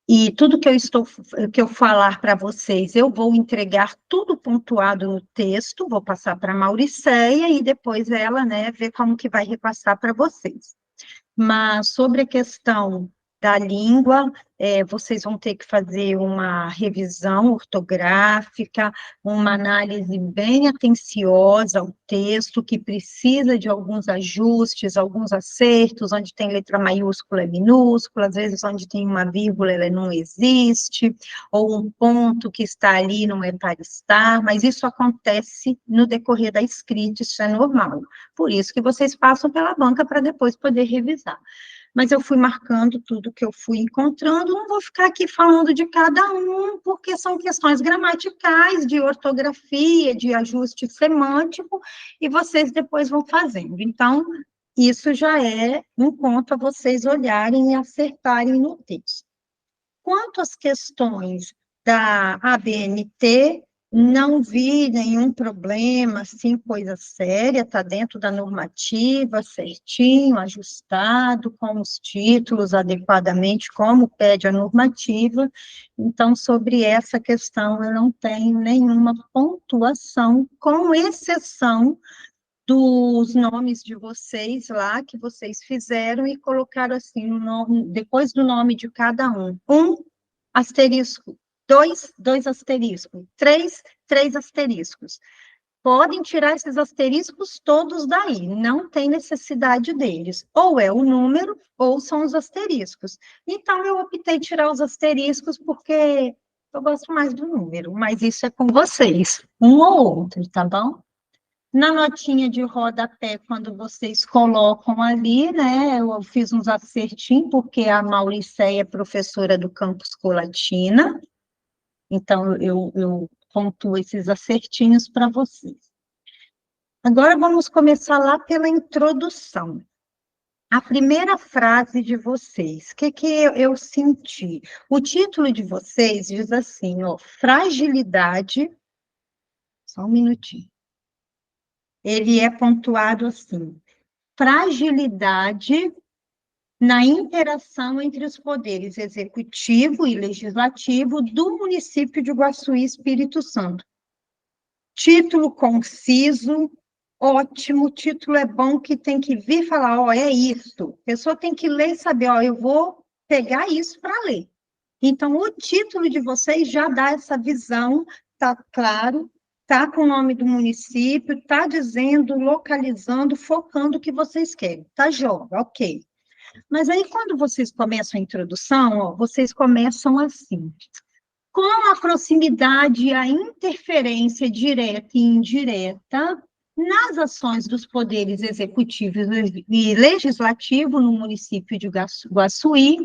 Speaker 6: e tudo que eu falar para vocês, eu vou entregar tudo pontuado no texto, vou passar para a Mauricéia, e depois ela, né, ver como que vai repassar para vocês. Mas sobre a questão da língua, vocês vão ter que fazer uma revisão ortográfica, uma análise bem atenciosa ao texto, que precisa de alguns ajustes, alguns acertos, onde tem letra maiúscula e minúscula, às vezes onde tem uma vírgula ela não existe, ou um ponto que está ali não é para estar, mas isso acontece no decorrer da escrita, isso é normal. Por isso que vocês passam pela banca para depois poder revisar. mas eu fui marcando tudo que eu fui encontrando, não vou ficar aqui falando de cada um, porque são questões gramaticais, de ortografia, de ajuste semântico, e vocês depois vão fazendo. Então, isso já é um ponto a vocês olharem e acertarem no texto. Quanto às questões da ABNT, não vi nenhum problema, assim, coisa séria, está dentro da normativa, certinho, ajustado, com os títulos adequadamente, como pede a normativa. Então, sobre essa questão, eu não tenho nenhuma pontuação, com exceção dos nomes de vocês lá, que vocês fizeram, e colocaram assim, o nome, depois do nome de cada um, asterisco, dois asteriscos, três asteriscos. Podem tirar esses asteriscos todos daí, não tem necessidade deles. Ou é o número, ou são os asteriscos. Então, eu optei tirar os asteriscos, porque eu gosto mais do número, mas isso é com vocês, um ou outro, tá bom? Na notinha de rodapé, quando vocês colocam ali, né, eu fiz uns acertinhos, porque a Mauricéia é professora do campus Colatina, então eu pontuo esses acertinhos para vocês. Agora vamos começar lá pela introdução. A primeira frase de vocês, o que eu senti? O título de vocês diz assim, ó, fragilidade, só um minutinho. Ele é pontuado assim, fragilidade na interação entre os poderes executivo e legislativo do município de Iguaçuí, Espírito Santo. Título conciso, ótimo, título é bom, que tem que vir falar, ó, é isso. A pessoa tem que ler e saber, ó, eu vou pegar isso para ler. Então, o título de vocês já dá essa visão, tá claro, tá com o nome do município, tá dizendo, localizando, focando o que vocês querem. Tá joga, ok. Mas aí, quando vocês começam a introdução, ó, vocês começam assim. Com a proximidade e a interferência direta e indireta nas ações dos poderes executivo e legislativo no município de Iguaçuí,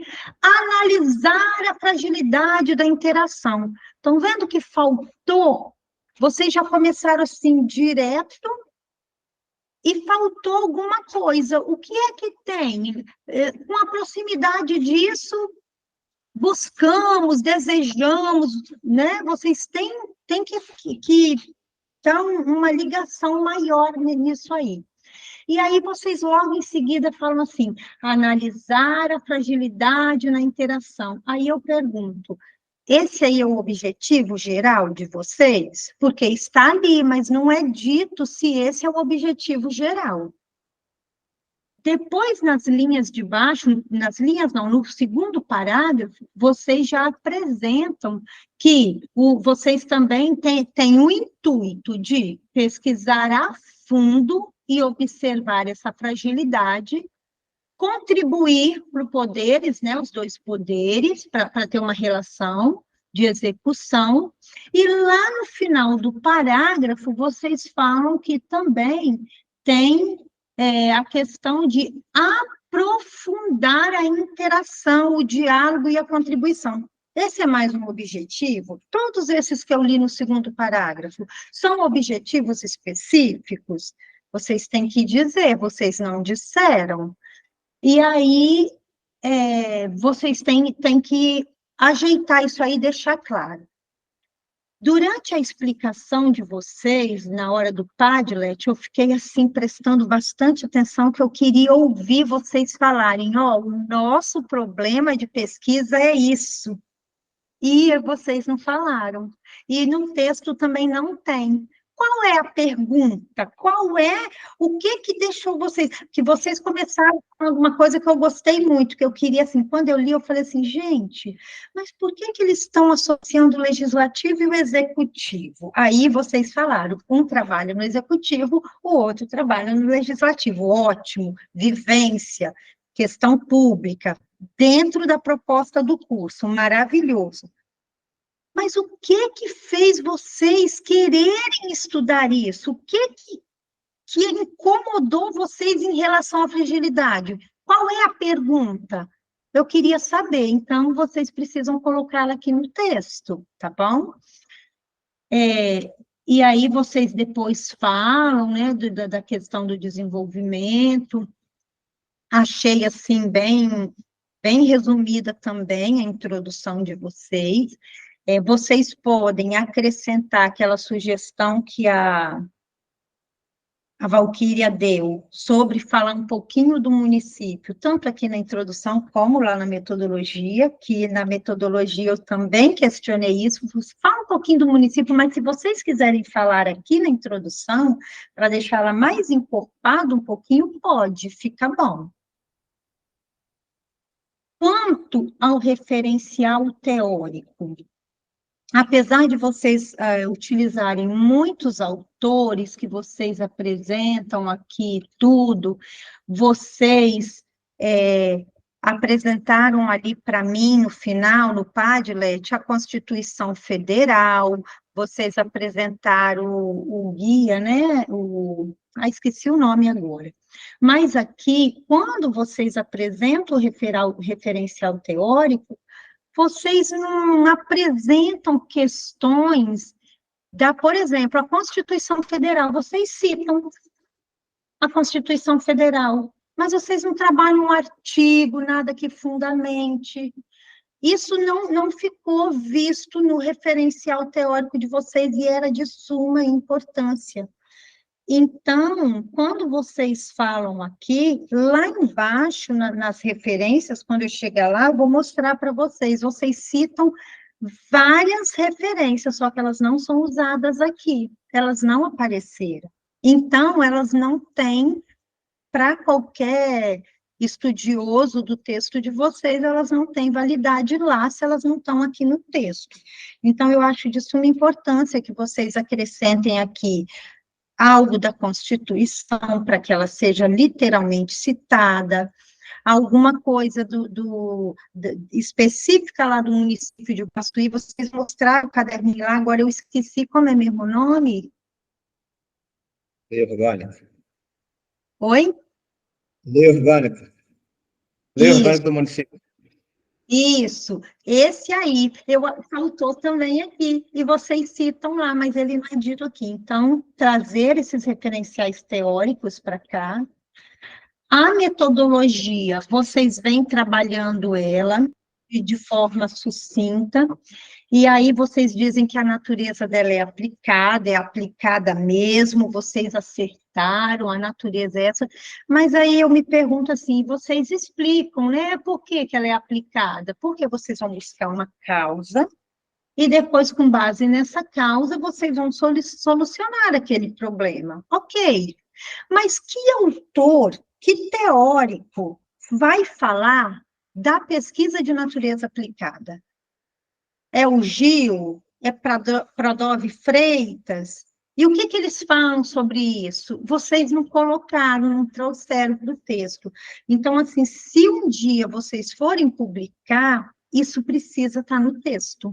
Speaker 6: analisar a fragilidade da interação. Estão vendo que faltou? Vocês já começaram assim, direto, e faltou alguma coisa. O que é que tem? Com a proximidade disso, buscamos, desejamos, né? Vocês têm que dar uma ligação maior nisso aí. E aí vocês logo em seguida falam assim, analisar a fragilidade na interação. Aí eu pergunto, esse aí é o objetivo geral de vocês? Porque está ali, mas não é dito se esse é o objetivo geral. Depois, nas linhas de baixo, nas linhas não, no segundo parágrafo, vocês já apresentam que vocês também têm o intuito de pesquisar a fundo e observar essa fragilidade, contribuir para os poderes, né, os dois poderes, para ter uma relação de execução, e lá no final do parágrafo, vocês falam que também tem a questão de aprofundar a interação, o diálogo e a contribuição. Esse é mais um objetivo? Todos esses que eu li no segundo parágrafo são objetivos específicos? Vocês têm que dizer, vocês não disseram. E aí, vocês têm que ajeitar isso aí e deixar claro. Durante a explicação de vocês, na hora do Padlet, eu fiquei assim, prestando bastante atenção, que eu queria ouvir vocês falarem, ó, o nosso problema de pesquisa é isso. E vocês não falaram. E no texto também não tem. Qual é a pergunta? Qual é o que deixou vocês? Que vocês começaram com alguma coisa que eu gostei muito, que eu queria, assim, quando eu li, eu falei assim, gente, mas por que eles estão associando o legislativo e o executivo? Aí vocês falaram, um trabalha no executivo, o outro trabalha no legislativo. Ótimo, vivência, questão pública, dentro da proposta do curso, maravilhoso. Mas o que fez vocês quererem estudar isso? O que incomodou vocês em relação à fragilidade? Qual é a pergunta? Eu queria saber, então vocês precisam colocá-la aqui no texto, tá bom? E aí vocês depois falam, né, da questão do desenvolvimento. Achei, assim, bem resumida também a introdução de vocês. Vocês podem acrescentar aquela sugestão que a Valquíria deu, sobre falar um pouquinho do município, tanto aqui na introdução, como lá na metodologia, que na metodologia eu também questionei isso, fala um pouquinho do município, mas se vocês quiserem falar aqui na introdução, para deixá-la mais encorpada um pouquinho, pode, fica bom. Quanto ao referencial teórico, apesar de vocês utilizarem muitos autores que vocês apresentam aqui, tudo, vocês apresentaram ali para mim, no final, no Padlet, a Constituição Federal, vocês apresentaram o guia, né? Esqueci o nome agora. Mas aqui, quando vocês apresentam o referencial teórico, vocês não apresentam questões por exemplo, a Constituição Federal, vocês citam a Constituição Federal, mas vocês não trabalham um artigo, nada que fundamente. Isso não ficou visto no referencial teórico de vocês e era de suma importância. Então, quando vocês falam aqui, lá embaixo, nas referências, quando eu chegar lá, eu vou mostrar para vocês. Vocês citam várias referências, só que elas não são usadas aqui. Elas não apareceram. Então, elas não têm, para qualquer estudioso do texto de vocês, elas não têm validade lá, se elas não estão aqui no texto. Então, eu acho de suma importância que vocês acrescentem aqui algo da Constituição, para que ela seja literalmente citada, alguma coisa específica lá do município de Ubaçuí, vocês mostraram o caderninho lá, agora eu esqueci como é mesmo o nome.
Speaker 3: Lei orgânica.
Speaker 6: Oi?
Speaker 3: Lei orgânica. Lei orgânica do município.
Speaker 6: Isso, esse aí, faltou também aqui, e vocês citam lá, mas ele não é dito aqui. Então, trazer esses referenciais teóricos para cá. A metodologia, vocês vêm trabalhando ela de forma sucinta, e aí vocês dizem que a natureza dela é aplicada mesmo, vocês acertaram, a natureza é essa, mas aí eu me pergunto assim, vocês explicam, né, por que ela é aplicada? Porque vocês vão buscar uma causa, e depois, com base nessa causa, vocês vão solucionar aquele problema. Ok, mas que autor, que teórico vai falar da pesquisa de natureza aplicada? É o Gil? É Prodove Freitas? E o que eles falam sobre isso? Vocês não colocaram, não trouxeram para o texto. Então, assim, se um dia vocês forem publicar, isso precisa estar no texto.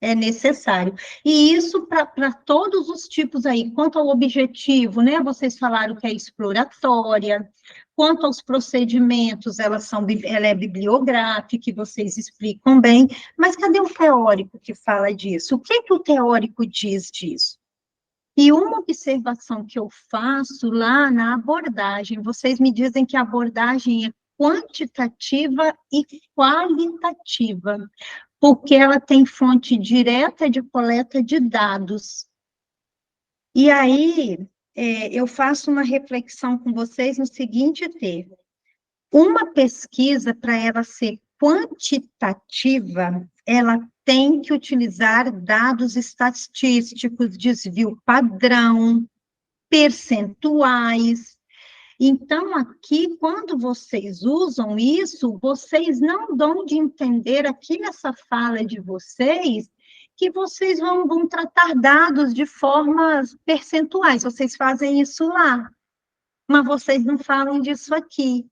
Speaker 6: É necessário. E isso para todos os tipos aí. Quanto ao objetivo, né? Vocês falaram que é exploratória. Quanto aos procedimentos, ela é bibliográfica, que vocês explicam bem. Mas cadê o teórico que fala disso? O que o teórico diz disso? E uma observação que eu faço lá na abordagem, vocês me dizem que a abordagem é quantitativa e qualitativa, porque ela tem fonte direta de coleta de dados. E aí, eu faço uma reflexão com vocês no seguinte termo. Uma pesquisa, para ela ser quantitativa, ela tem que utilizar dados estatísticos, desvio padrão, percentuais. Então, aqui, quando vocês usam isso, vocês não dão de entender aqui nessa fala de vocês que vocês vão tratar dados de formas percentuais. Vocês fazem isso lá, mas vocês não falam disso aqui.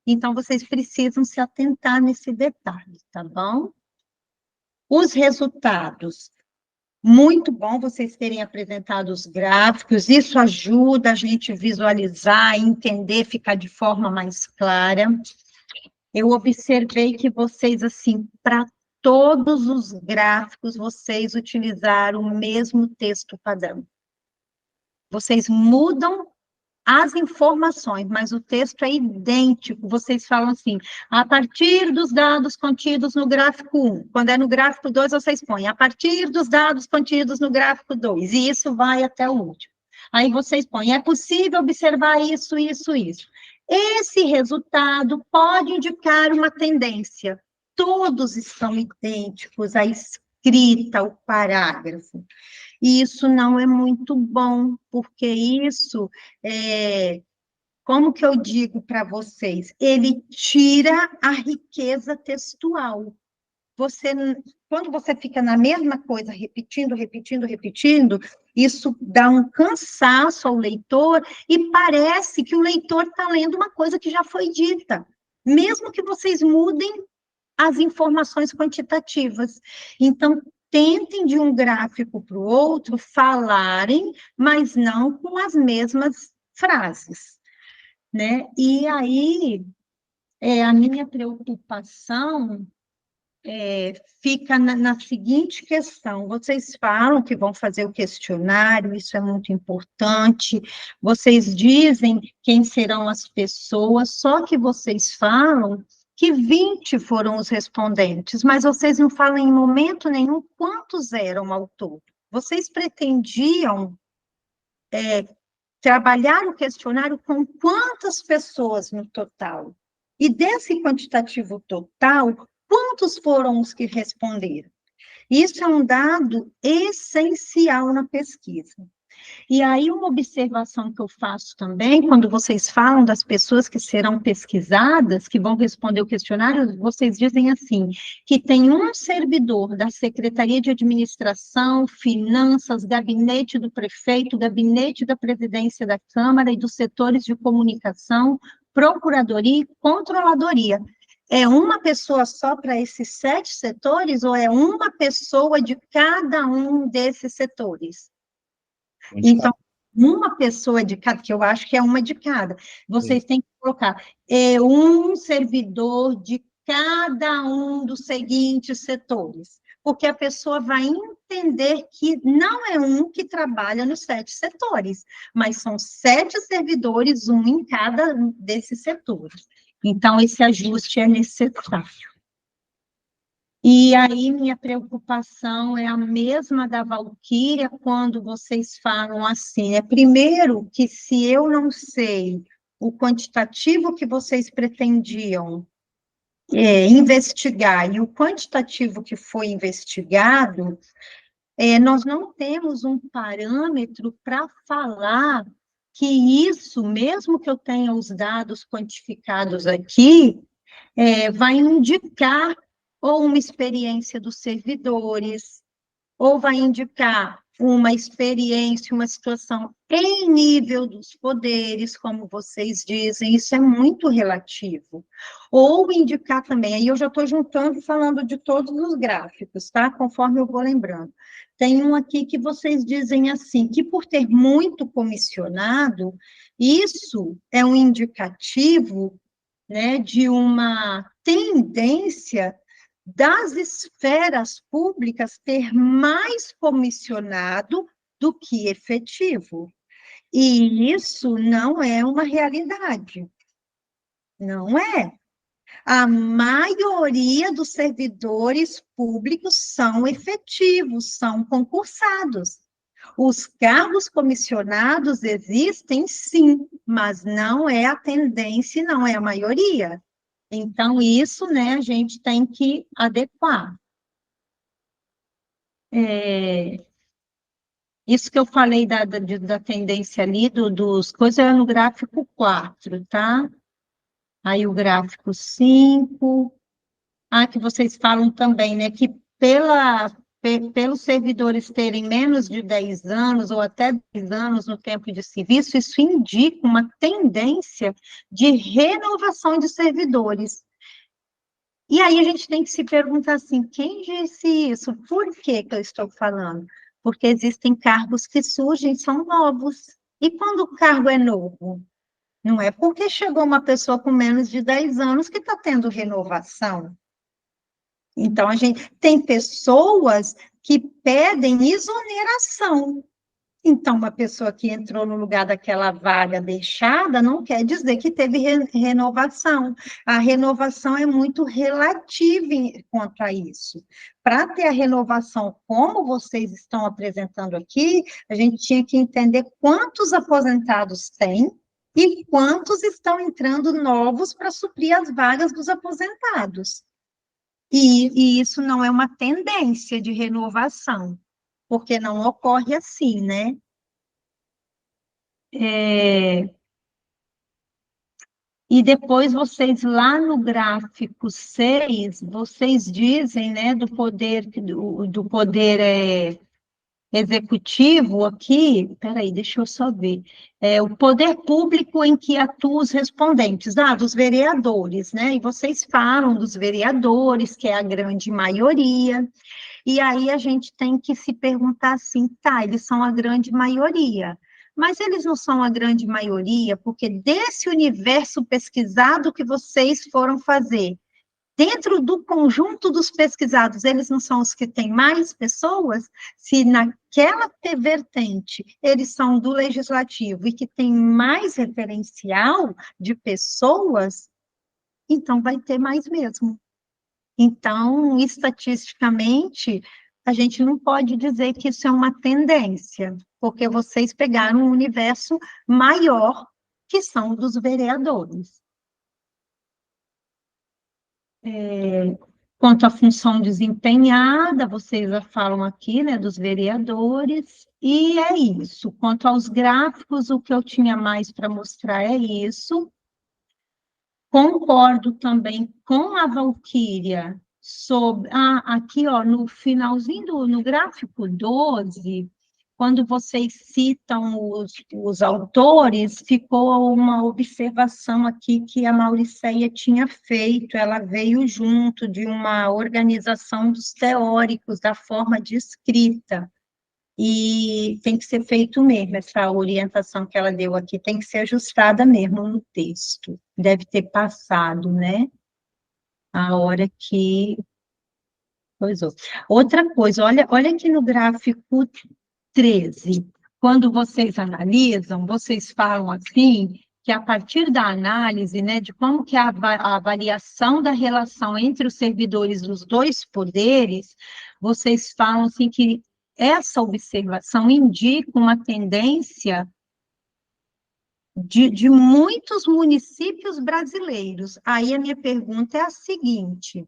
Speaker 6: Então, vocês precisam se atentar nesse detalhe, tá bom? Os resultados. Muito bom vocês terem apresentado os gráficos, isso ajuda a gente visualizar, entender, ficar de forma mais clara. Eu observei que vocês, assim, para todos os gráficos, vocês utilizaram o mesmo texto padrão. Vocês mudam as informações, mas o texto é idêntico. Vocês falam assim, a partir dos dados contidos no gráfico 1. Quando é no gráfico 2, vocês põem a partir dos dados contidos no gráfico 2. E isso vai até o último. Aí vocês põem, é possível observar isso, isso, isso. Esse resultado pode indicar uma tendência. Todos estão idênticos, a escrita, o parágrafo. E isso não é muito bom, porque isso, como que eu digo para vocês? Ele tira a riqueza textual. Quando você fica na mesma coisa, repetindo, repetindo, repetindo, isso dá um cansaço ao leitor e parece que o leitor está lendo uma coisa que já foi dita, mesmo que vocês mudem as informações quantitativas. Então, tentem de um gráfico para o outro falarem, mas não com as mesmas frases, né? E aí, a minha preocupação fica na seguinte questão: vocês falam que vão fazer o questionário, isso é muito importante, vocês dizem quem serão as pessoas, só que vocês falam que 20 foram os respondentes, mas vocês não falam em momento nenhum quantos eram ao todo. Vocês pretendiam trabalhar o questionário com quantas pessoas no total? E desse quantitativo total, quantos foram os que responderam? Isso é um dado essencial na pesquisa. E aí, uma observação que eu faço também, quando vocês falam das pessoas que serão pesquisadas, que vão responder o questionário, vocês dizem assim, que tem um servidor da Secretaria de Administração, Finanças, gabinete do prefeito, gabinete da presidência da Câmara e dos setores de comunicação, procuradoria e controladoria. É uma pessoa só para esses 7 setores ou é uma pessoa de cada um desses setores? Então, uma pessoa de cada, que eu acho que é uma de cada, vocês têm que colocar um servidor de cada um dos seguintes setores, porque a pessoa vai entender que não é um que trabalha nos 7 setores, mas são 7 servidores, um em cada desses setores. Então, esse ajuste é necessário. E aí, minha preocupação é a mesma da Valquíria, quando vocês falam assim, primeiro, que se eu não sei o quantitativo que vocês pretendiam investigar e o quantitativo que foi investigado, nós não temos um parâmetro para falar que isso, mesmo que eu tenha os dados quantificados aqui, vai indicar ou uma experiência dos servidores, ou vai indicar uma experiência, uma situação em nível dos poderes, como vocês dizem, isso é muito relativo. Ou indicar também, aí eu já estou juntando e falando de todos os gráficos, tá? Conforme eu vou lembrando. Tem um aqui que vocês dizem assim, que por ter muito comissionado, isso é um indicativo, né, de uma tendência das esferas públicas ter mais comissionado do que efetivo. E isso não é uma realidade. Não é. A maioria dos servidores públicos são efetivos, são concursados. Os cargos comissionados existem, sim, mas não é a tendência, não é a maioria. Então, isso, né, a gente tem que adequar. Isso que eu falei da tendência ali, dos coisas, é no gráfico 4, tá? Aí o gráfico 5, que vocês falam também, né, que pelos servidores terem menos de 10 anos ou até 10 anos no tempo de serviço, isso indica uma tendência de renovação de servidores. E aí a gente tem que se perguntar assim, quem disse isso? Por que eu estou falando? Porque existem cargos que surgem, são novos. E quando o cargo é novo? Não é porque chegou uma pessoa com menos de 10 anos que está tendo renovação. Então, a gente tem pessoas que pedem exoneração. Então, uma pessoa que entrou no lugar daquela vaga deixada não quer dizer que teve renovação. A renovação é muito relativa quanto a isso. Para ter a renovação como vocês estão apresentando aqui, a gente tinha que entender quantos aposentados tem e quantos estão entrando novos para suprir as vagas dos aposentados. E isso não é uma tendência de renovação, porque não ocorre assim, né? E depois vocês, lá no gráfico 6, vocês dizem, né, do poder executivo aqui, peraí, deixa eu só ver, o poder público em que atuam os respondentes, dos vereadores, né, e vocês falam dos vereadores, que é a grande maioria, e aí a gente tem que se perguntar assim, tá, eles são a grande maioria, mas eles não são a grande maioria, porque desse universo pesquisado que vocês foram fazer, dentro do conjunto dos pesquisados, eles não são os que têm mais pessoas? Se naquela vertente eles são do legislativo e que tem mais referencial de pessoas, então vai ter mais mesmo. Então, estatisticamente, a gente não pode dizer que isso é uma tendência, porque vocês pegaram um universo maior, que são dos vereadores. Quanto à função desempenhada, vocês já falam aqui, né, dos vereadores, e é isso. Quanto aos gráficos, o que eu tinha mais para mostrar é isso. Concordo também com a Valquíria sobre... aqui, ó, no finalzinho, no gráfico 12, quando vocês citam os autores, ficou uma observação aqui que a Mauriceia tinha feito, ela veio junto de uma organização dos teóricos da forma de escrita, e tem que ser feito mesmo, essa orientação que ela deu aqui tem que ser ajustada mesmo no texto, deve ter passado, né, a hora que... Outra coisa, olha aqui no gráfico 13, quando vocês analisam, vocês falam assim, que a partir da análise, né, de como que é a avaliação da relação entre os servidores dos dois poderes, vocês falam assim que essa observação indica uma tendência de muitos municípios brasileiros. Aí a minha pergunta é a seguinte: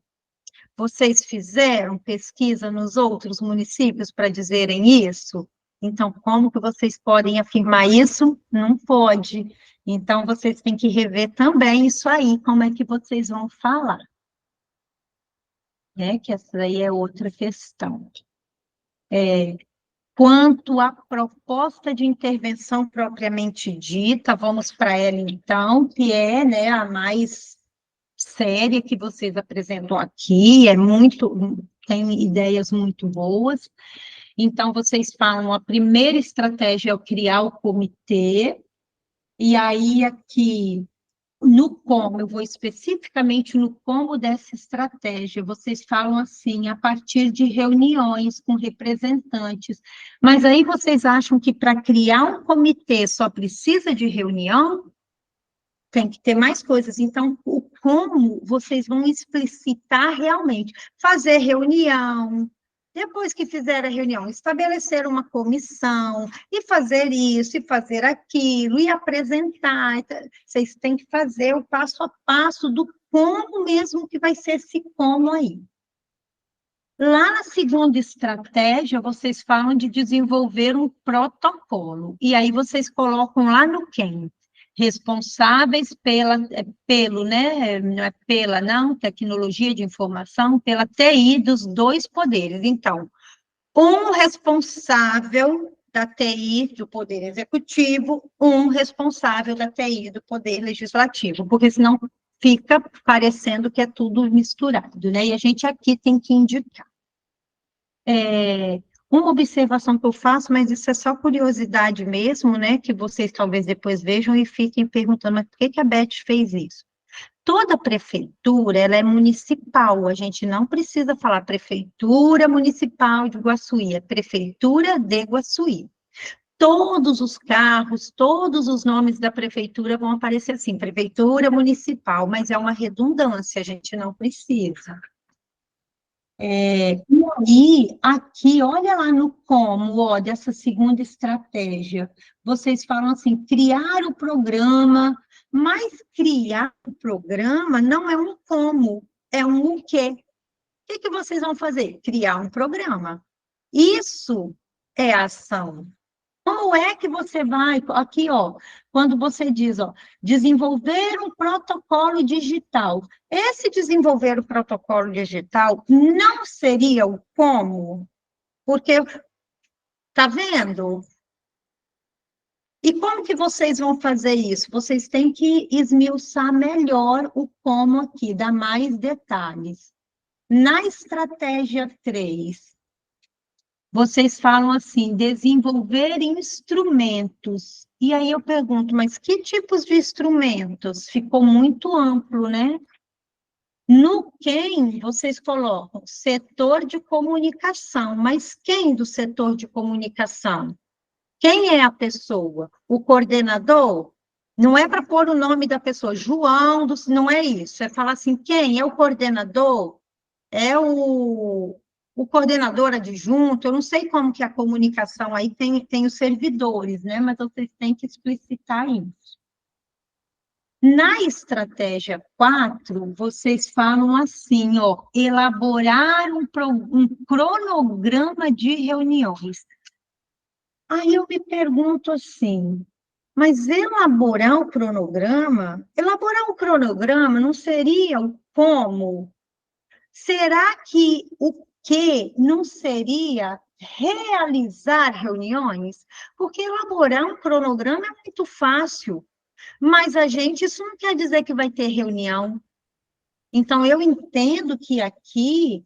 Speaker 6: vocês fizeram pesquisa nos outros municípios para dizerem isso? Então, como que vocês podem afirmar isso? Não pode. Então, vocês têm que rever também isso aí, como é que vocês vão falar. Que essa aí é outra questão. Quanto à proposta de intervenção propriamente dita, vamos para ela então, que é, né, a mais séria que vocês apresentam aqui, tem ideias muito boas. Então, vocês falam, a primeira estratégia é o criar o comitê, e aí aqui, no como, eu vou especificamente no como dessa estratégia, vocês falam assim, a partir de reuniões com representantes, mas aí vocês acham que para criar um comitê só precisa de reunião? Tem que ter mais coisas. Então, o como vocês vão explicitar realmente, fazer reunião, depois que fizer a reunião, estabelecer uma comissão, e fazer isso, e fazer aquilo, e apresentar. Então, vocês têm que fazer o passo a passo do como mesmo que vai ser esse como aí. Lá na segunda estratégia, vocês falam de desenvolver um protocolo, e aí vocês colocam lá no quem? Responsáveis pelo, né, não é pela, não, tecnologia de informação, pela TI dos dois poderes. Então, um responsável da TI do Poder Executivo, um responsável da TI do Poder Legislativo, porque senão fica parecendo que é tudo misturado, né? E a gente aqui tem que indicar. Uma observação que eu faço, mas isso é só curiosidade mesmo, né, que vocês talvez depois vejam e fiquem perguntando, mas por que a Beth fez isso? Toda prefeitura, ela é municipal, a gente não precisa falar Prefeitura Municipal de Iguaçuí, é Prefeitura de Iguaçuí. Todos os carros, todos os nomes da prefeitura vão aparecer assim, Prefeitura Municipal, mas é uma redundância, a gente não precisa. E aqui, olha lá no como, ó, dessa segunda estratégia, vocês falam assim, criar o programa, mas criar o programa não é um como, é um o quê. O que vocês vão fazer? Criar um programa. Isso é ação. Como é que você vai, aqui, ó, quando você diz, ó, desenvolver um protocolo digital. Esse desenvolver o protocolo digital não seria o como? Porque, tá vendo? E como que vocês vão fazer isso? Vocês têm que esmiuçar melhor o como aqui, dar mais detalhes. Na estratégia 3, vocês falam assim, desenvolver instrumentos. E aí eu pergunto, mas que tipos de instrumentos? Ficou muito amplo, né? No quem vocês colocam setor de comunicação, mas quem do setor de comunicação? Quem é a pessoa? O coordenador? Não é para pôr o nome da pessoa, João, não é isso, é falar assim, quem é o coordenador? É o coordenador adjunto, eu não sei como que a comunicação aí tem os servidores, né? Mas vocês têm que explicitar isso. Na estratégia 4, vocês falam assim, ó, elaborar um cronograma de reuniões. Aí eu me pergunto assim, mas elaborar o cronograma não seria o como? Será que o que não seria realizar reuniões? Porque elaborar um cronograma é muito fácil, mas isso não quer dizer que vai ter reunião. Então, eu entendo que aqui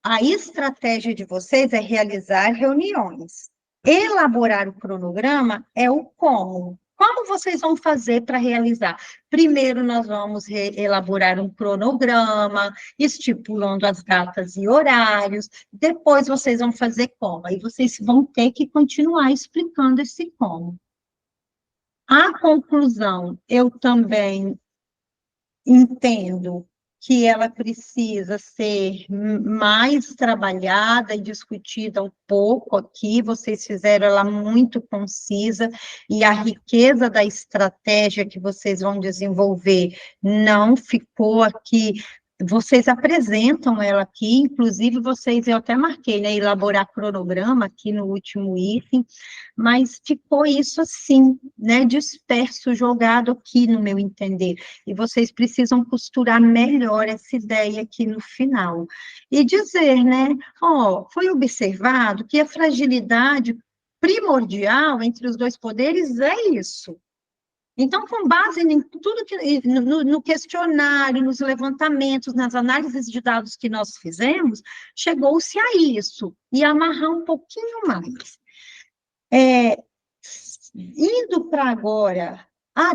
Speaker 6: a estratégia de vocês é realizar reuniões. Elaborar o cronograma é o como. Como vocês vão fazer para realizar? Primeiro, nós vamos elaborar um cronograma, estipulando as datas e horários. Depois, vocês vão fazer como. Aí, vocês vão ter que continuar explicando esse como. A conclusão, eu também entendo que ela precisa ser mais trabalhada e discutida um pouco aqui, vocês fizeram ela muito concisa, e a riqueza da estratégia que vocês vão desenvolver não ficou aqui. Vocês apresentam ela aqui, inclusive eu até marquei, né, elaborar cronograma aqui no último item, mas ficou isso assim, né, disperso, jogado aqui no meu entender, e vocês precisam costurar melhor essa ideia aqui no final, e dizer, né, ó, foi observado que a fragilidade primordial entre os dois poderes é isso. Então, com base em tudo no questionário, nos levantamentos, nas análises de dados que nós fizemos, chegou-se a isso, e amarrar um pouquinho mais. Indo para agora...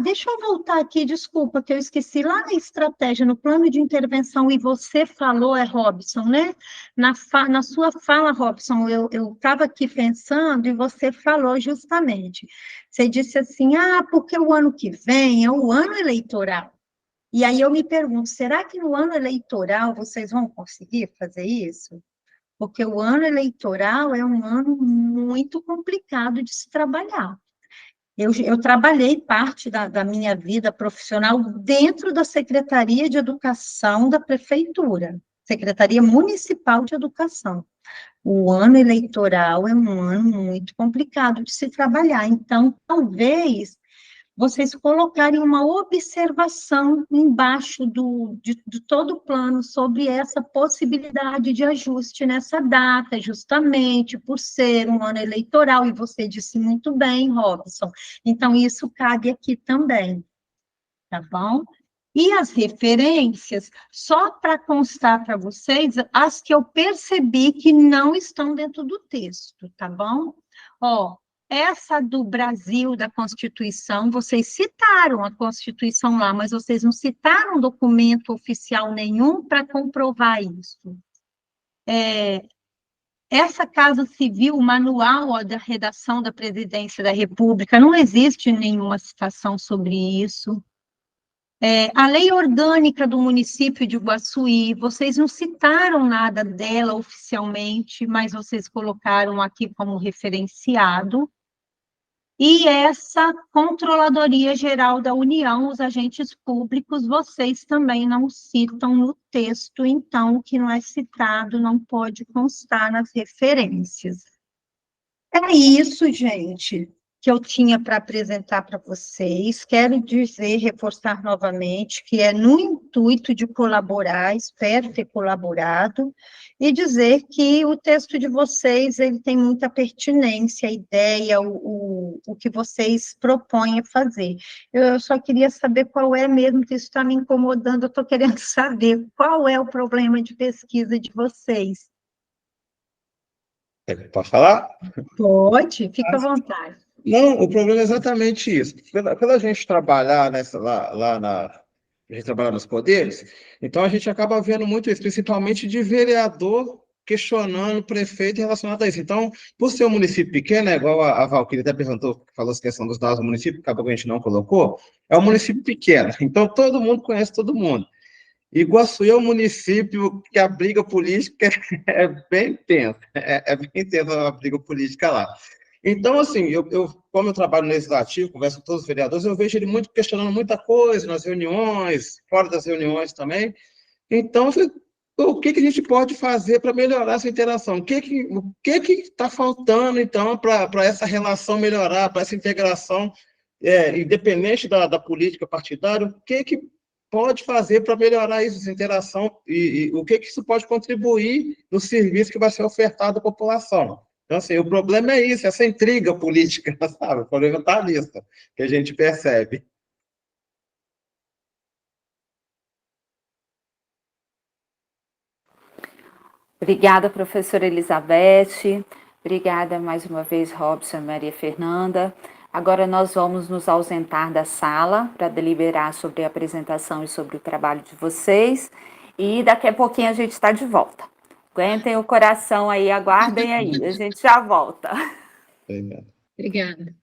Speaker 6: deixa eu voltar aqui, desculpa, que eu esqueci lá na estratégia, no plano de intervenção, e você falou, Robson, né? Na sua fala, Robson, eu estava aqui pensando, e você falou justamente. Você disse assim, porque o ano que vem é o ano eleitoral. E aí eu me pergunto, será que no ano eleitoral vocês vão conseguir fazer isso? Porque o ano eleitoral é um ano muito complicado de se trabalhar. Eu trabalhei parte da minha vida profissional dentro da Secretaria de Educação da Prefeitura, Secretaria Municipal de Educação. O ano eleitoral é um ano muito complicado de se trabalhar, então, talvez vocês colocarem uma observação embaixo de todo o plano sobre essa possibilidade de ajuste nessa data, justamente por ser um ano eleitoral, e você disse muito bem, Robson, então isso cabe aqui também, tá bom? E as referências, só para constar para vocês, as que eu percebi que não estão dentro do texto, tá bom? Ó, essa do Brasil, da Constituição, vocês citaram a Constituição lá, mas vocês não citaram documento oficial nenhum para comprovar isso. Essa Casa Civil, o manual ó, da redação da Presidência da República, não existe nenhuma citação sobre isso. A lei orgânica do município de Iguaçuí, vocês não citaram nada dela oficialmente, mas vocês colocaram aqui como referenciado. E essa Controladoria Geral da União, os agentes públicos, vocês também não citam no texto, então o que não é citado não pode constar nas referências. É isso, gente, que eu tinha para apresentar para vocês. Quero dizer, reforçar novamente, que é no intuito de colaborar, espero ter colaborado, e dizer que o texto de vocês ele tem muita pertinência, a ideia, o que vocês propõem a fazer. Eu só queria saber qual é mesmo, que isso está me incomodando, eu estou querendo saber qual é o problema de pesquisa de vocês.
Speaker 3: Posso falar?
Speaker 6: Pode, fica à vontade.
Speaker 3: Não, o problema é exatamente isso. Pela gente trabalhar a gente trabalhar nos poderes, então a gente acaba vendo muito isso, principalmente de vereador questionando o prefeito relacionado a isso. Então, por ser um município pequeno, é igual a Valquíria até perguntou, falou essa questão dos dados do município, acabou que a gente não colocou, é um município pequeno, então todo mundo conhece todo mundo. Iguaçu é um município que a briga política é bem tensa, é bem tensa a briga política lá. Então, assim, como eu trabalho no Legislativo, converso com todos os vereadores, eu vejo ele muito questionando muita coisa nas reuniões, fora das reuniões também. Então, o que a gente pode fazer para melhorar essa interação? O que está faltando, então, para essa relação melhorar, para essa integração, independente da política partidária, o que pode fazer para melhorar isso, essa interação, e o que isso pode contribuir no serviço que vai ser ofertado à população? Então, assim, o problema é isso, essa intriga política, sabe? O problema está nisso, que a gente percebe.
Speaker 2: Obrigada, professora Elizabeth. Obrigada mais uma vez, Robson e Maria Fernanda. Agora nós vamos nos ausentar da sala para deliberar sobre a apresentação e sobre o trabalho de vocês. E daqui a pouquinho a gente está de volta. Aguentem o coração aí, aguardem aí. A gente já volta.
Speaker 4: Obrigada.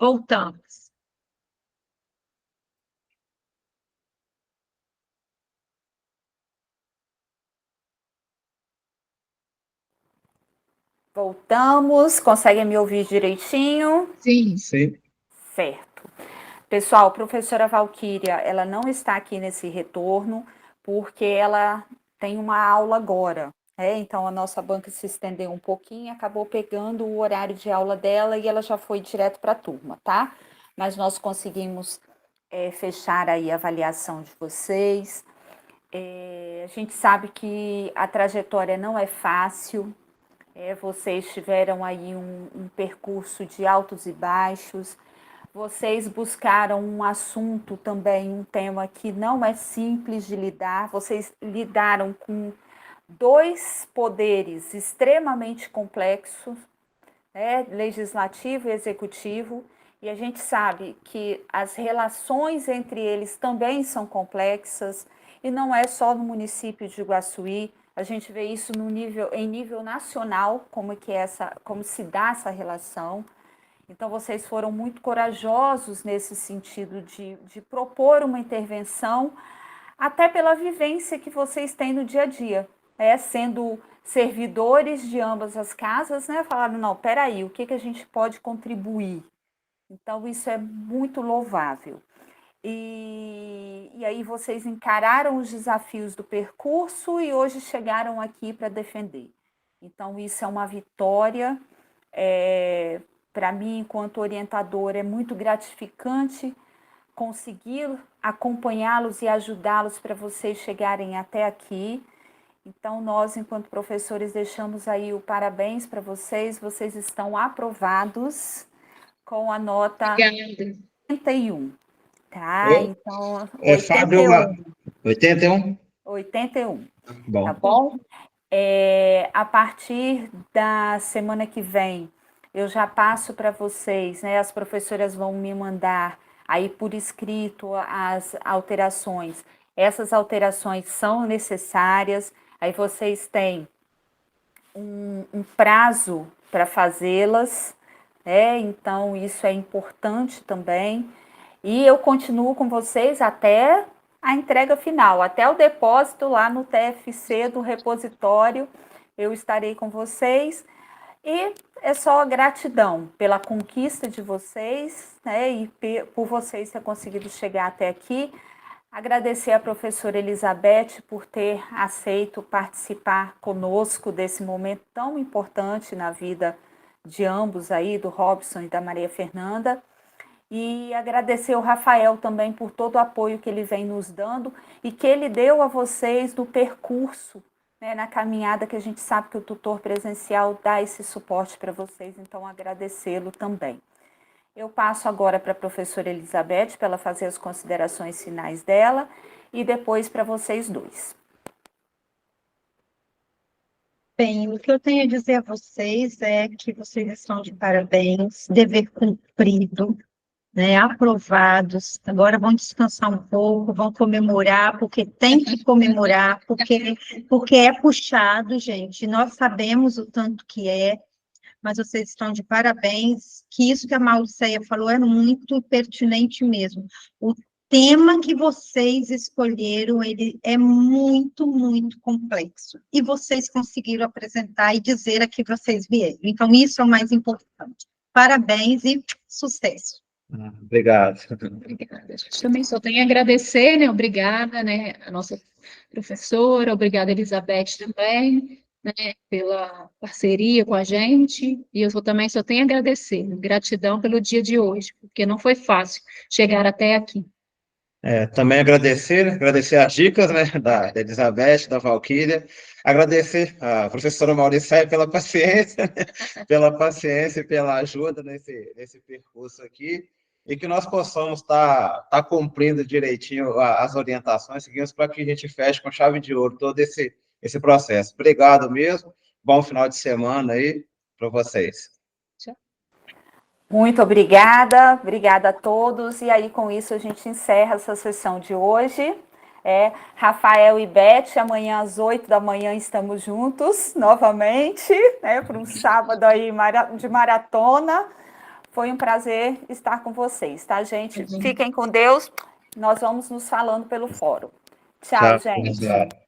Speaker 6: Voltamos.
Speaker 2: Voltamos. Conseguem me ouvir direitinho?
Speaker 4: Sim.
Speaker 3: Sim.
Speaker 2: Certo. Pessoal, a professora Valquíria, ela não está aqui nesse retorno, porque ela tem uma aula agora. Então, a nossa banca se estendeu um pouquinho, acabou pegando o horário de aula dela e ela já foi direto para a turma, tá? Mas nós conseguimos fechar aí a avaliação de vocês. A gente sabe que a trajetória não é fácil, vocês tiveram aí um percurso de altos e baixos, vocês buscaram um assunto também, um tema que não é simples de lidar, vocês lidaram com dois poderes extremamente complexos, legislativo e executivo, e a gente sabe que as relações entre eles também são complexas, e não é só no município de Iguaçuí, a gente vê isso em nível nacional, como se dá essa relação. Então, vocês foram muito corajosos nesse sentido de propor uma intervenção, até pela vivência que vocês têm no dia a dia, sendo servidores de ambas as casas, falaram, não, peraí, o que a gente pode contribuir? Então, isso é muito louvável. E aí vocês encararam os desafios do percurso e hoje chegaram aqui para defender. Então, isso é uma vitória. Para mim, enquanto orientadora, é muito gratificante conseguir acompanhá-los e ajudá-los para vocês chegarem até aqui. Então, nós, enquanto professores, deixamos aí o parabéns para vocês. Vocês estão aprovados com a nota
Speaker 4: Obrigada.
Speaker 2: 81. Tá?
Speaker 3: Oi?
Speaker 2: Então,
Speaker 3: Fábio, 81?
Speaker 2: 81.
Speaker 3: Bom.
Speaker 2: Tá bom? A partir da semana que vem, eu já passo para vocês, as professoras vão me mandar aí por escrito as alterações. Essas alterações são necessárias, aí vocês têm um prazo para fazê-las, então isso é importante também. E eu continuo com vocês até a entrega final, até o depósito lá no TFC do repositório, eu estarei com vocês. E é só gratidão pela conquista de vocês, e por vocês terem conseguido chegar até aqui. Agradecer à professora Elizabeth por ter aceito participar conosco desse momento tão importante na vida de ambos aí, do Robson e da Maria Fernanda. E agradecer ao Rafael também por todo o apoio que ele vem nos dando e que ele deu a vocês do percurso, na caminhada, que a gente sabe que o tutor presencial dá esse suporte para vocês, então agradecê-lo também. Eu passo agora para a professora Elizabeth, para ela fazer as considerações finais dela, e depois para vocês dois.
Speaker 6: Bem, o que eu tenho a dizer a vocês é que vocês estão de parabéns, dever cumprido, aprovados. Agora vão descansar um pouco, vão comemorar, porque tem que comemorar, porque é puxado, gente. Nós sabemos o tanto que mas vocês estão de parabéns, que isso que a Mauriceia falou é muito pertinente mesmo. O tema que vocês escolheram, ele é muito, muito complexo. E vocês conseguiram apresentar e dizer a que vocês vieram. Então, isso é o mais importante. Parabéns e sucesso.
Speaker 3: Obrigado.
Speaker 4: Obrigada. A gente também só tem a agradecer, Obrigada, a nossa professora, obrigada, Elizabeth, também, pela parceria com a gente. E eu também só tenho a agradecer. Gratidão pelo dia de hoje, porque não foi fácil chegar até aqui.
Speaker 3: Também agradecer as dicas, da Elizabeth, da Valquíria, agradecer a professora Mauriceia pela paciência, e pela ajuda nesse percurso aqui, e que nós possamos estar cumprindo direitinho as orientações, seguimos para que a gente feche com chave de ouro todo esse processo. Obrigado mesmo, bom final de semana aí para vocês.
Speaker 2: Muito obrigada a todos, e aí com isso a gente encerra essa sessão de hoje. Rafael e Beth, amanhã às 8 da manhã estamos juntos novamente, para um sábado aí de maratona. Foi um prazer estar com vocês, tá, gente? Fiquem com Deus. Nós vamos nos falando pelo fórum. Tchau, gente.
Speaker 3: Exato.